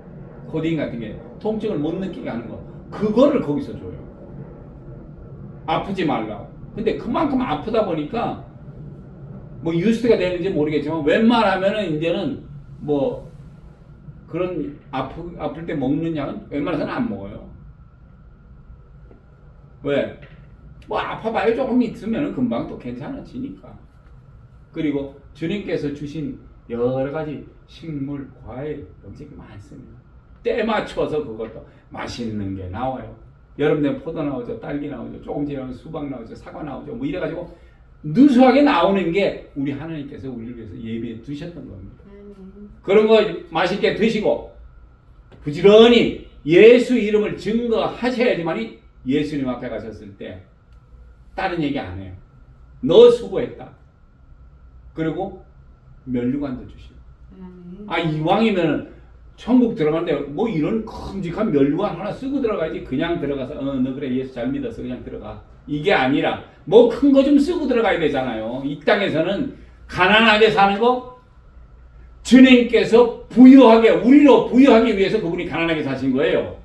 코딘 같은 게 통증을 못 느끼게 하는 거. 그거를 거기서 줘요. 아프지 말라고. 근데 그만큼 아프다 보니까 뭐 유스트가 되는지 모르겠지만 웬만하면은 이제는 뭐 그런 아플 때 먹는 약은 웬만해서는 안 먹어요. 왜? 뭐 아파봐요. 조금 있으면 금방 또 괜찮아지니까. 그리고 주님께서 주신 여러 가지 식물, 과일, 음식이 많습니다. 때 맞춰서 그것도 맛있는 게 나와요. 여름되면 포도 나오죠, 딸기 나오죠, 조금 지나면 수박 나오죠, 사과 나오죠. 뭐 이래가지고 누수하게 나오는 게 우리 하나님께서 우리를 위해서 예비해 두셨던 겁니다. 그런 거 맛있게 드시고 부지런히 예수 이름을 증거하셔야지만이 예수님 앞에 가셨을 때 다른 얘기 안 해요. 너 수고했다. 그리고 면류관도 주시고. 아 이왕이면 천국 들어가는데 뭐 이런 큼직한 면류관 하나 쓰고 들어가야지. 그냥 들어가서 너 그래 예수 잘 믿어서 그냥 들어가. 이게 아니라 뭐 큰 거 좀 쓰고 들어가야 되잖아요. 이 땅에서는 가난하게 사는 거 주님께서 부유하게 우리로 부유하기 위해서 그분이 가난하게 사신 거예요.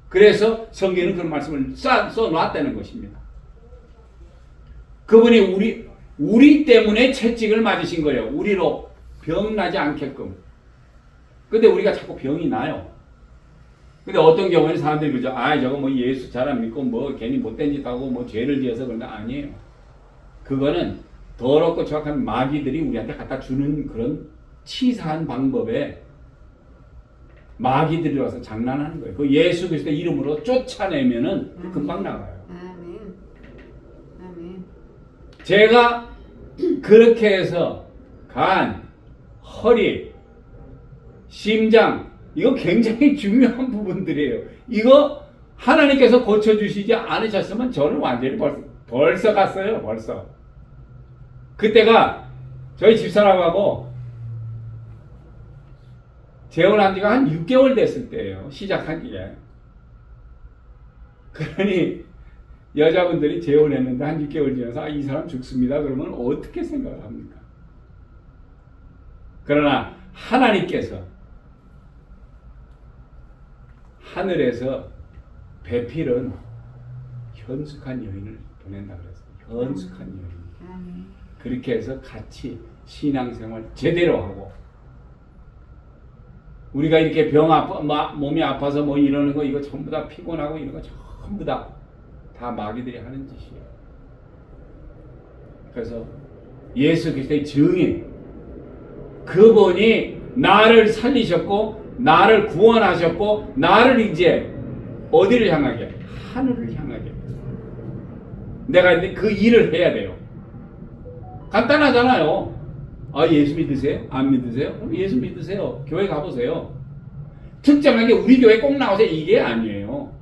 그래서 성경에는 그런 말씀을 써놨다는 것입니다. 그분이 우리 때문에 채찍을 맞으신 거예요. 우리로 병나지 않게끔. 근데 우리가 자꾸 병이 나요. 근데 어떤 경우에는 사람들이 그러죠. 아, 저거 뭐 예수 잘 안 믿고 뭐 괜히 못된 짓 하고 뭐 죄를 지어서 그런다. 아니에요. 그거는 더럽고 정확한 마귀들이 우리한테 갖다 주는 그런 치사한 방법에 마귀들이 와서 장난하는 거예요. 그 예수 그리스도 이름으로 쫓아내면은 금방 나가요. 아멘. 아멘. 제가 그렇게 해서 간, 허리, 심장 이거 굉장히 중요한 부분들이에요. 이거 하나님께서 고쳐주시지 않으셨으면 저는 완전히 벌써 갔어요. 벌써. 그때가 저희 집사람하고 재혼한 지가 한 6개월 됐을 때예요. 시작하기에. 그러니 여자분들이 재혼했는데 한 6개월 지나서 이 사람 죽습니다. 그러면 어떻게 생각을 합니까? 그러나 하나님께서 하늘에서 배필은 현숙한 여인을 보낸다 그랬어요. 현숙한 여인. 그렇게 해서 같이 신앙생활 제대로 하고 우리가 이렇게 몸이 아파서 뭐 이러는 거 이거 전부 다 피곤하고 이런 거 전부 다 마귀들이 하는 짓이에요. 그래서 예수 그리스도의 증인 그분이 나를 살리셨고 나를 구원하셨고 나를 이제 어디를 향하게? 하늘을 향하게. 내가 이제 그 일을 해야 돼요. 간단하잖아요. 아 예수 믿으세요? 안 믿으세요? 그럼 예수 믿으세요. 교회 가보세요. 특정하게 우리 교회 꼭 나오세요. 이게 아니에요.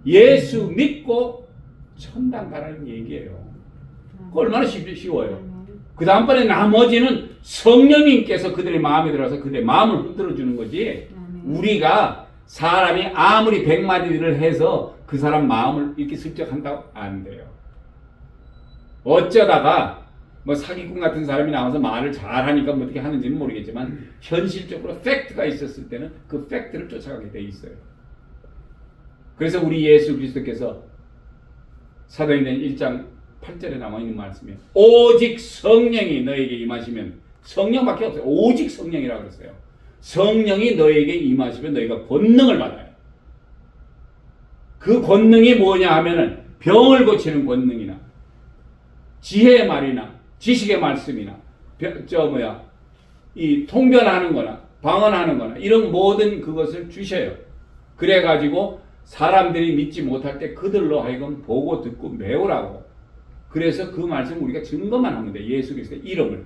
예수 믿고 천당 가라는 얘기예요. 그거 얼마나 쉬워요. 그 다음번에 나머지는 성령님께서 그들의 마음에 들어서 그들의 마음을 흔들어 주는 거지. 우리가 사람이 아무리 100마디를 해서 그 사람 마음을 이렇게 슬쩍 한다고 안 돼요. 어쩌다가 뭐 사기꾼 같은 사람이 나와서 말을 잘하니까 뭐 어떻게 하는지는 모르겠지만 현실적으로 팩트가 있었을 때는 그 팩트를 쫓아가게 돼 있어요. 그래서 우리 예수 그리스도께서 사도행전 1장 8절에 남아있는 말씀이에요. 오직 성령이 너에게 임하시면, 성령밖에 없어요. 오직 성령이라고 그랬어요. 성령이 너에게 임하시면 너희가 권능을 받아요. 그 권능이 뭐냐 하면은 병을 고치는 권능이나 지혜의 말이나 지식의 말씀이나 이 통변하는 거나 방언하는 거나 이런 모든 그것을 주셔요. 그래가지고 사람들이 믿지 못할 때 그들로 하여금 보고 듣고 메우라고. 그래서 그 말씀 우리가 증거만 하면 돼. 예수 그리스도의 이름을.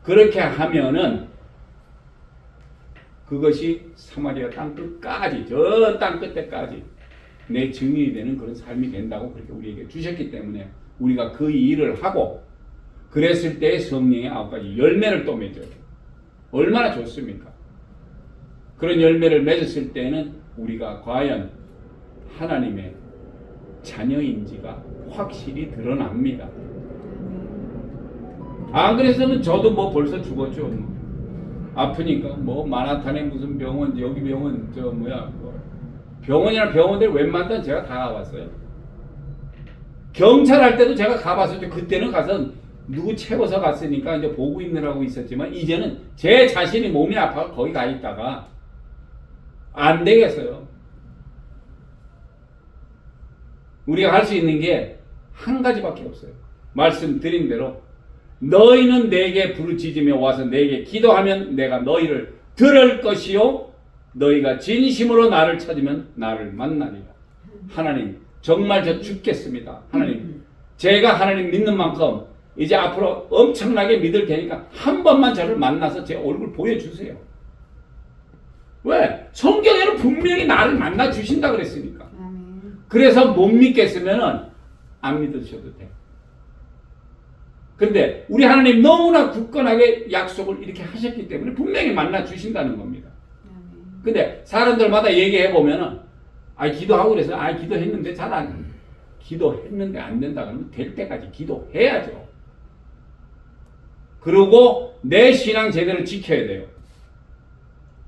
그렇게 하면은 그것이 사마리아 땅 끝까지, 저 땅 끝에까지 내 증인이 되는 그런 삶이 된다고 그렇게 우리에게 주셨기 때문에 우리가 그 일을 하고 그랬을 때 성령의 9가지 열매를 또 맺어요. 얼마나 좋습니까? 그런 열매를 맺었을 때는 우리가 과연 하나님의 자녀인지가 확실히 드러납니다. 안 그랬으면 저도 뭐 벌써 죽었죠. 아프니까 뭐 마나탄에 무슨 병원, 여기 병원 병원이나 병원들 웬만한 제가 다 가봤어요. 경찰 할 때도 제가 가봤었죠. 그때는 가서 누구 채워서 갔으니까 이제 보고 있느라고 있었지만 이제는 제 자신이 몸이 아파서 거기 가 있다가 안 되겠어요. 우리가 할 수 있는 게 한 가지밖에 없어요. 말씀드린 대로 너희는 내게 부르짖으며 와서 내게 기도하면 내가 너희를 들을 것이요 너희가 진심으로 나를 찾으면 나를 만나리라. 하나님 정말 저 죽겠습니다. 하나님 제가 하나님 믿는 만큼 이제 앞으로 엄청나게 믿을 테니까 한 번만 저를 만나서 제 얼굴 보여주세요. 왜? 성경에는 분명히 나를 만나 주신다 그랬으니까. 그래서 못 믿겠으면은 안 믿으셔도 돼. 근데 우리 하나님 너무나 굳건하게 약속을 이렇게 하셨기 때문에 분명히 만나 주신다는 겁니다. 근데 사람들마다 얘기해 보면은 기도하고 그래서 기도했는데 잘 안 기도했는데 안 된다 그러면 될 때까지 기도해야죠. 그리고 내 신앙 제대로 지켜야 돼요.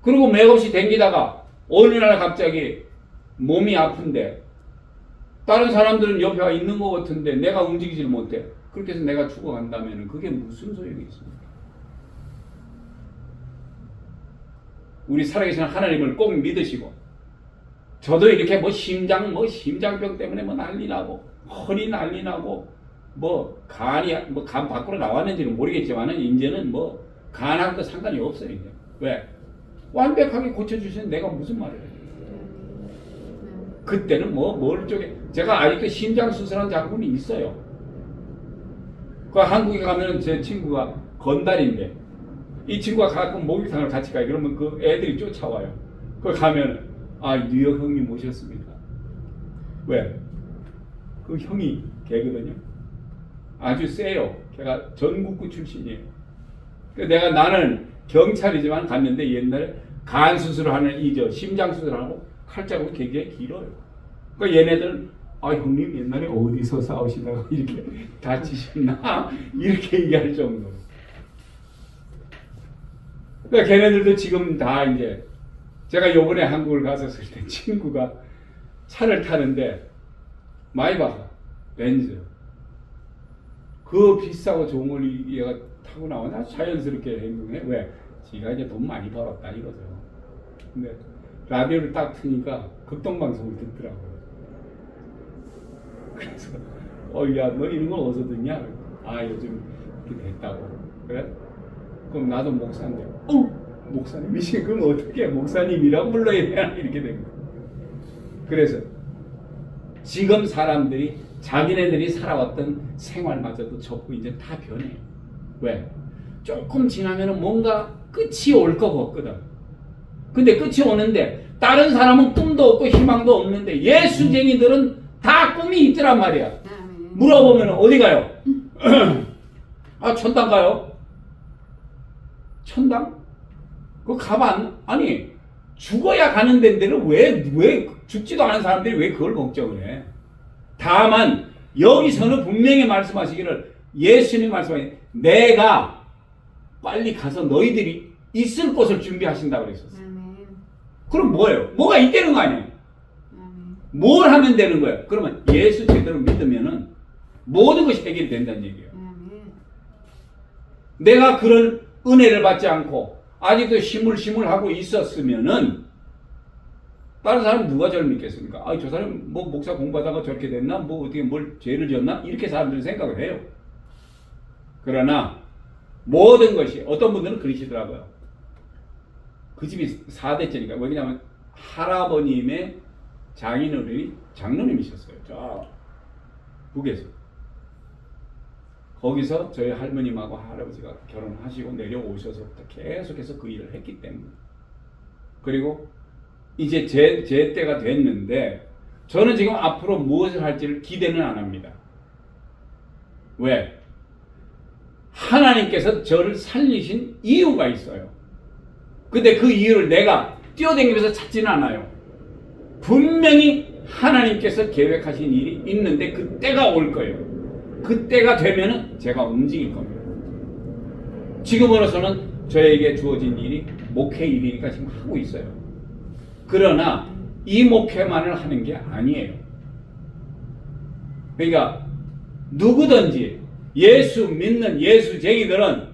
그리고 맥없이 댕기다가 어느 날 갑자기 몸이 아픈데 다른 사람들은 옆에 와 있는 것 같은데 내가 움직이질 못해. 그렇게 해서 내가 죽어간다면 그게 무슨 소용이 있습니까? 우리 살아계신 하나님을 꼭 믿으시고 저도 이렇게 심장병 때문에 난리 나고 허리 난리 나고 간 밖으로 나왔는지는 모르겠지만은 이제는 간하고도 상관이 없어요. 이제. 왜? 완벽하게 고쳐주신 내가 무슨 말이에요? 그때는 뭘 쪽에 제가 아직도 심장 수술한 작품이 있어요. 그 한국에 가면 제 친구가 건달인데 이 친구가 가끔 목욕탕을 같이 가요. 그러면 그 애들이 쫓아와요. 그 가면 뉴욕 형님 모셨습니까? 왜? 그 형이 걔거든요. 아주 세요. 걔가 전국구 출신이에요. 나는 경찰이지만 갔는데 옛날에 간 수술을 하는 심장 수술하고 칼자국이 굉장히 길어요. 그러니까 얘네들 형님 옛날에 어디서 싸우시다가 이렇게 다치셨나 이렇게 얘기할 정도로. 그러니까 걔네들도 지금 다 이제 제가 요번에 한국을 갔었을 때 친구가 차를 타는데 마이바흐 벤츠 그 비싸고 좋은 걸 얘가 타고 나오냐 자연스럽게 행동해. 왜? 지가 이제 돈 많이 벌었다 이거죠. 근데 라디오를 딱 트니까 극동방송을 듣더라고요. 그래서 야 너 이런 걸 어디서 듣냐? 요즘 이렇게 됐다고. 그래? 그럼 나도 목사인데 목사님이시 그럼 어떻게 목사님이라고 불러야 되나 이렇게 된 거예요. 그래서 지금 사람들이 자기네들이 살아왔던 생활마저도 접고 이제 다 변해요. 왜? 조금 지나면은 뭔가 끝이 올 것 같거든. 근데 끝이 오는데 다른 사람은 꿈도 없고 희망도 없는데 예수쟁이들은 다 꿈이 있더란 말이야. 물어보면 어디 가요? 천당 가요. 천당? 그거 가면 아니 죽어야 가는 데인데는 왜 죽지도 않은 사람들이 왜 그걸 걱정을 해? 다만 여기서는 분명히 말씀하시기를 예수님이 말씀하시기 내가 빨리 가서 너희들이 있을 곳을 준비하신다고 그랬었어요. 그럼 뭐예요? 뭐가 있다는 거 아니에요? 뭘 하면 되는 거예요? 그러면 예수 제대로 믿으면은 모든 것이 해결이 된다는 얘기예요. 아멘. 내가 그런 은혜를 받지 않고 아직도 시물시물하고 있었으면은 다른 사람은 누가 저를 믿겠습니까? 아, 저 사람 뭐 목사 공부하다가 저렇게 됐나? 뭐 어떻게 뭘 죄를 지었나? 이렇게 사람들은 생각을 해요. 그러나 모든 것이 어떤 분들은 그러시더라고요. 그 집이 4대째니까. 왜냐하면 할아버님의 장인어른이 장로님이셨어요. 저 북에서. 거기서 저희 할머님하고 할아버지가 결혼하시고 내려오셔서부터 계속해서 그 일을 했기 때문에. 그리고 이제 제 때가 됐는데 저는 지금 앞으로 무엇을 할지를 기대는 안 합니다. 왜? 하나님께서 저를 살리신 이유가 있어요. 근데 그 이유를 내가 뛰어다니면서 찾지는 않아요. 분명히 하나님께서 계획하신 일이 있는데 그 때가 올 거예요. 그 때가 되면은 제가 움직일 겁니다. 지금으로서는 저에게 주어진 일이 목회 일이니까 지금 하고 있어요. 그러나 이 목회만을 하는 게 아니에요. 그러니까 누구든지 예수 믿는 예수쟁이들은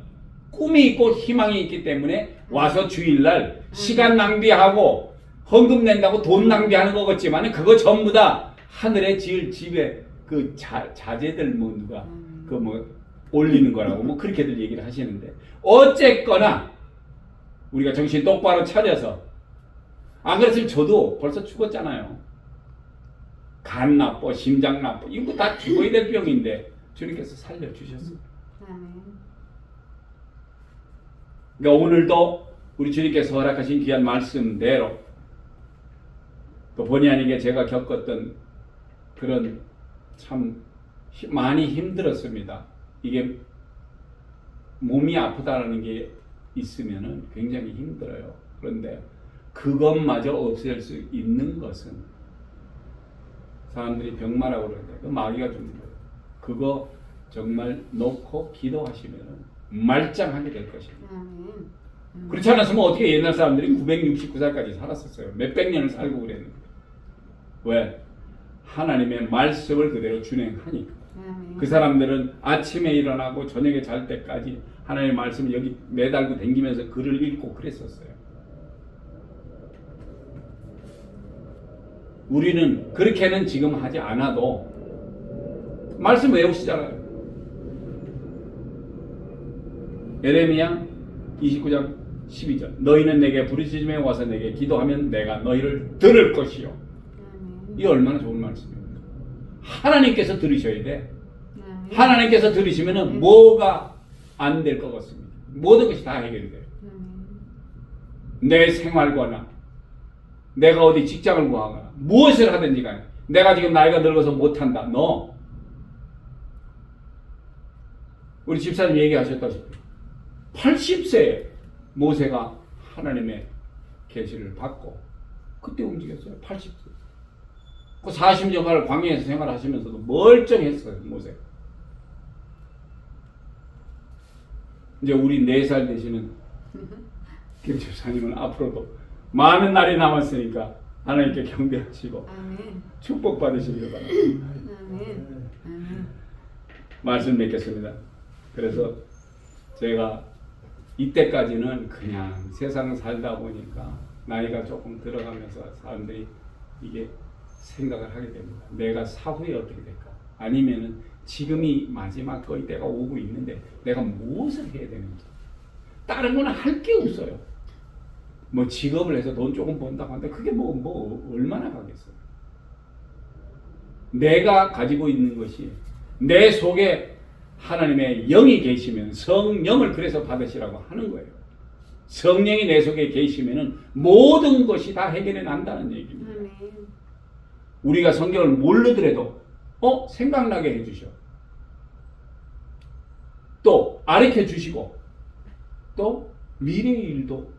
꿈이 있고 희망이 있기 때문에 와서 주일날 시간 낭비하고 헌금 낸다고 돈 낭비하는 것 같지만 그거 전부 다 하늘에 지을 집에 그 자재들 뭐 누가 그 뭐 올리는 거라고 뭐 그렇게들 얘기를 하시는데 어쨌거나 우리가 정신 똑바로 차려서 안 그랬으면 저도 벌써 죽었잖아요. 간 나빠, 심장 나빠 이거 다 죽어야 될 병인데 주님께서 살려주셨어요. 그러니까 오늘도 우리 주님께서 허락하신 귀한 말씀대로 또 본의 아니게 제가 겪었던 그런 참 많이 힘들었습니다. 이게 몸이 아프다는 게 있으면은 굉장히 힘들어요. 그런데 그것마저 없앨 수 있는 것은 사람들이 병마라고 그러는데 그 마귀가 줍는 거예요. 그거 정말 놓고 기도하시면 말짱하게 될 것입니다. 그렇지 않았으면 어떻게 옛날 사람들이 969살까지 살았었어요. 몇백 년을 살고 그랬는데. 왜? 하나님의 말씀을 그대로 준행하니까. 그 사람들은 아침에 일어나고 저녁에 잘 때까지 하나님의 말씀을 여기 매달고 댕기면서 글을 읽고 그랬었어요. 우리는 그렇게는 지금 하지 않아도 말씀 외우시잖아요. 예레미야 29장 12절 너희는 내게 부르짖음에 와서 내게 기도하면 내가 너희를 들을 것이요. 이게 얼마나 좋은 말씀입니까? 하나님께서 들으셔야 돼. 하나님께서 들으시면 뭐가 안 될 것 같습니다. 모든 것이 다 해결이 돼요. 내 생활과나 내가 어디 직장을 구하거나 무엇을 하든지 간에 내가 지금 나이가 늙어서 못한다. 너 우리 집사님 얘기하셨다시피 80세에 모세가 하나님의 계시를 받고 그때 움직였어요. 80세. 그 40년간을 광야에서 생활하시면서도 멀쩡했어요. 모세. 이제 우리 4살 되시는 김 집사님은 앞으로도 많은 날이 남았으니까 하나님께 경배하시고 축복받으시기를 바랍니다. 말씀 맺겠습니다. 그래서 제가 이때까지는 그냥 세상을 살다 보니까 나이가 조금 들어가면서 사람들이 이게 생각을 하게 됩니다. 내가 사후에 어떻게 될까? 아니면은 지금이 마지막 거의 때가 오고 있는데 내가 무엇을 해야 되는지. 다른 건 할 게 없어요. 뭐 직업을 해서 돈 조금 번다고 하는데 그게 뭐 얼마나 가겠어요. 내가 가지고 있는 것이 내 속에 하나님의 영이 계시면 성령을 그래서 받으시라고 하는 거예요. 성령이 내 속에 계시면 모든 것이 다 해결해 난다는 얘기입니다. 우리가 성경을 모르더라도 생각나게 해주셔. 또 가르쳐 주시고 또 미래의 일도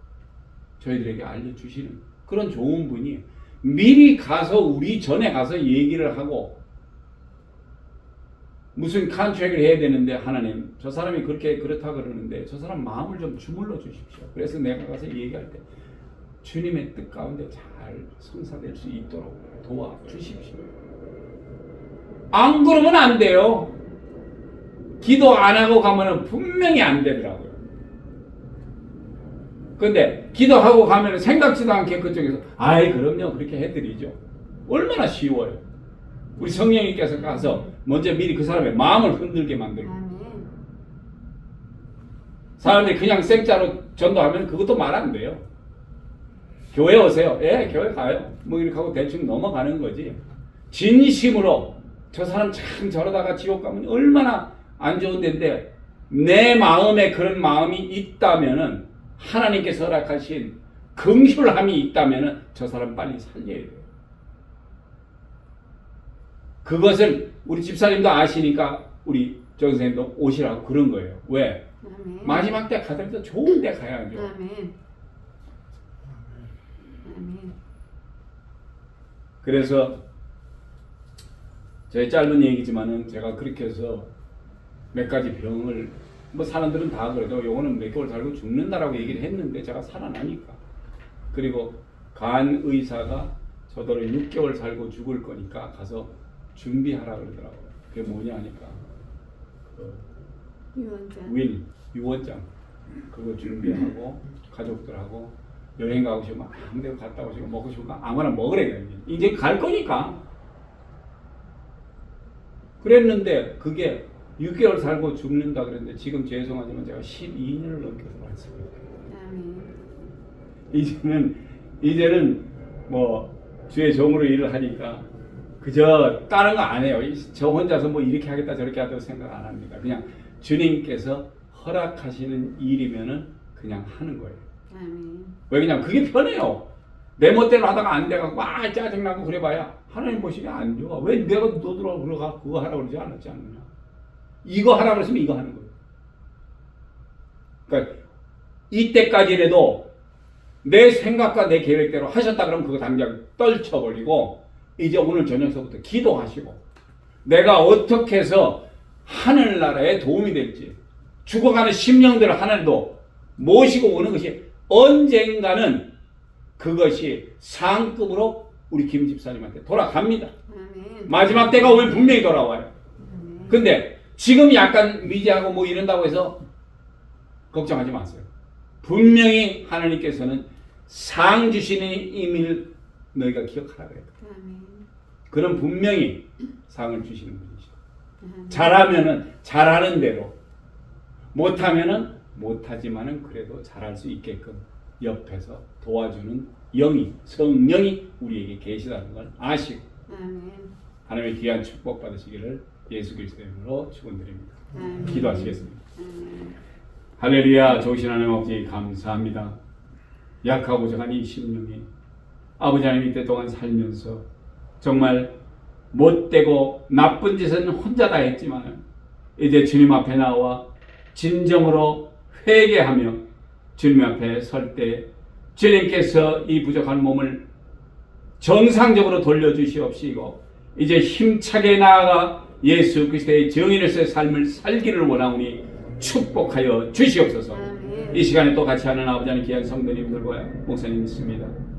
저희들에게 알려주시는 그런 좋은 분이 미리 가서 우리 전에 가서 얘기를 하고 무슨 컨트랙을 해야 되는데 하나님 저 사람이 그렇다 그러는데 저 사람 마음을 좀 주물러 주십시오. 그래서 내가 가서 얘기할 때 주님의 뜻 가운데 잘 성사될 수 있도록 도와주십시오. 안 그러면 안 돼요. 기도 안 하고 가면은 분명히 안 되더라고요. 근데 기도하고 가면은 생각지도 않게 그쪽에서 아이 그럼요 그렇게 해드리죠. 얼마나 쉬워요. 우리 성령님께서 가서 먼저 미리 그 사람의 마음을 흔들게 만들고 아멘. 사람들이 그냥 생짜로 전도하면 그것도 말 안 돼요. 교회 오세요. 예, 교회 가요. 뭐 이렇게 하고 대충 넘어가는 거지. 진심으로 저 사람 참 저러다가 지옥 가면 얼마나 안 좋은 데인데 내 마음에 그런 마음이 있다면은 하나님께서 허락하신 긍휼함이 있다면은 저 사람 빨리 살려야 돼요. 그것을 우리 집사님도 아시니까 우리 정 선생님도 오시라고 그런 거예요. 왜? 아멘. 마지막 때 가더라도 좋은 데 가야죠. 아멘. 아멘. 그래서 저의 짧은 얘기지만은 제가 그렇게 해서 몇 가지 병을 뭐 사람들은 다 그러죠. 요거는 몇 개월 살고 죽는다라고 얘기를 했는데 제가 살아나니까. 그리고 간 의사가 저더러 6개월 살고 죽을 거니까 가서 준비하라 그러더라고요. 그게 뭐냐 하니까 유언장. 유언장 그거 준비하고 가족들하고 여행 가고 싶으면 아무 데나 갔다 오시고 먹고 싶으면 아무나 먹으래요. 이제 갈 거니까. 그랬는데 그게 6개월 살고 죽는다 그랬는데 지금 죄송하지만 제가 12년을 넘겨서 왔습니다. 아멘. 이제는 뭐 주의 종으로 일을 하니까 그저 다른 거 안 해요. 저 혼자서 뭐 이렇게 하겠다 저렇게 하겠다 생각 안 합니다. 그냥 주님께서 허락하시는 일이면은 그냥 하는 거예요. 아멘. 왜 그냥 그게 편해요. 내 멋대로 하다가 안 돼갖고 막 짜증나고 그래봐야 하나님 보시기에 안 좋아. 왜 내가 너들하고 그러가 그거 하라고 그러지 않았지 않느냐. 이거 하라고 그랬으면 이거 하는 거예요. 그러니까 이때까지라도 내 생각과 내 계획대로 하셨다 그러면 그거 당장 떨쳐버리고 이제 오늘 저녁서부터 기도하시고 내가 어떻게 해서 하늘나라에 도움이 될지 죽어가는 심령들을 하늘도 모시고 오는 것이 언젠가는 그것이 상급으로 우리 김 집사님한테 돌아갑니다. 아멘. 마지막 때가 오면 분명히 돌아와요. 아멘. 근데 지금 약간 미지하고 뭐 이런다고 해서 걱정하지 마세요. 분명히 하나님께서는 상 주시는 의미를 너희가 기억하라 그래요. 아멘. 그럼 분명히 상을 주시는 분이시죠. 아멘. 잘하면은 잘하는 대로, 못하면은 못하지만은 그래도 잘할 수 있게끔 옆에서 도와주는 영이, 성령이 우리에게 계시다는 걸 아시고 아멘. 하나님의 귀한 축복 받으시기를 예수 그리스도의 이름으로 축원드립니다. 아멘. 기도하시겠습니다. 아멘. 할렐루야. 좋으신 하나님 아버지 감사합니다. 약하고 저간 이 심령이 아버지 하나님 이때 동안 살면서 정말 못되고 나쁜 짓은 혼자 다 했지만 이제 주님 앞에 나와 진정으로 회개하며 주님 앞에 설 때 주님께서 이 부족한 몸을 정상적으로 돌려주시옵시고 이제 힘차게 나아가 예수 그리스도의 정인으로서의 삶을 살기를 원하오니 축복하여 주시옵소서. 아멘. 이 시간에 또 같이 하는 아버지 하나님 귀한 성도님들과 목사님 있습니다.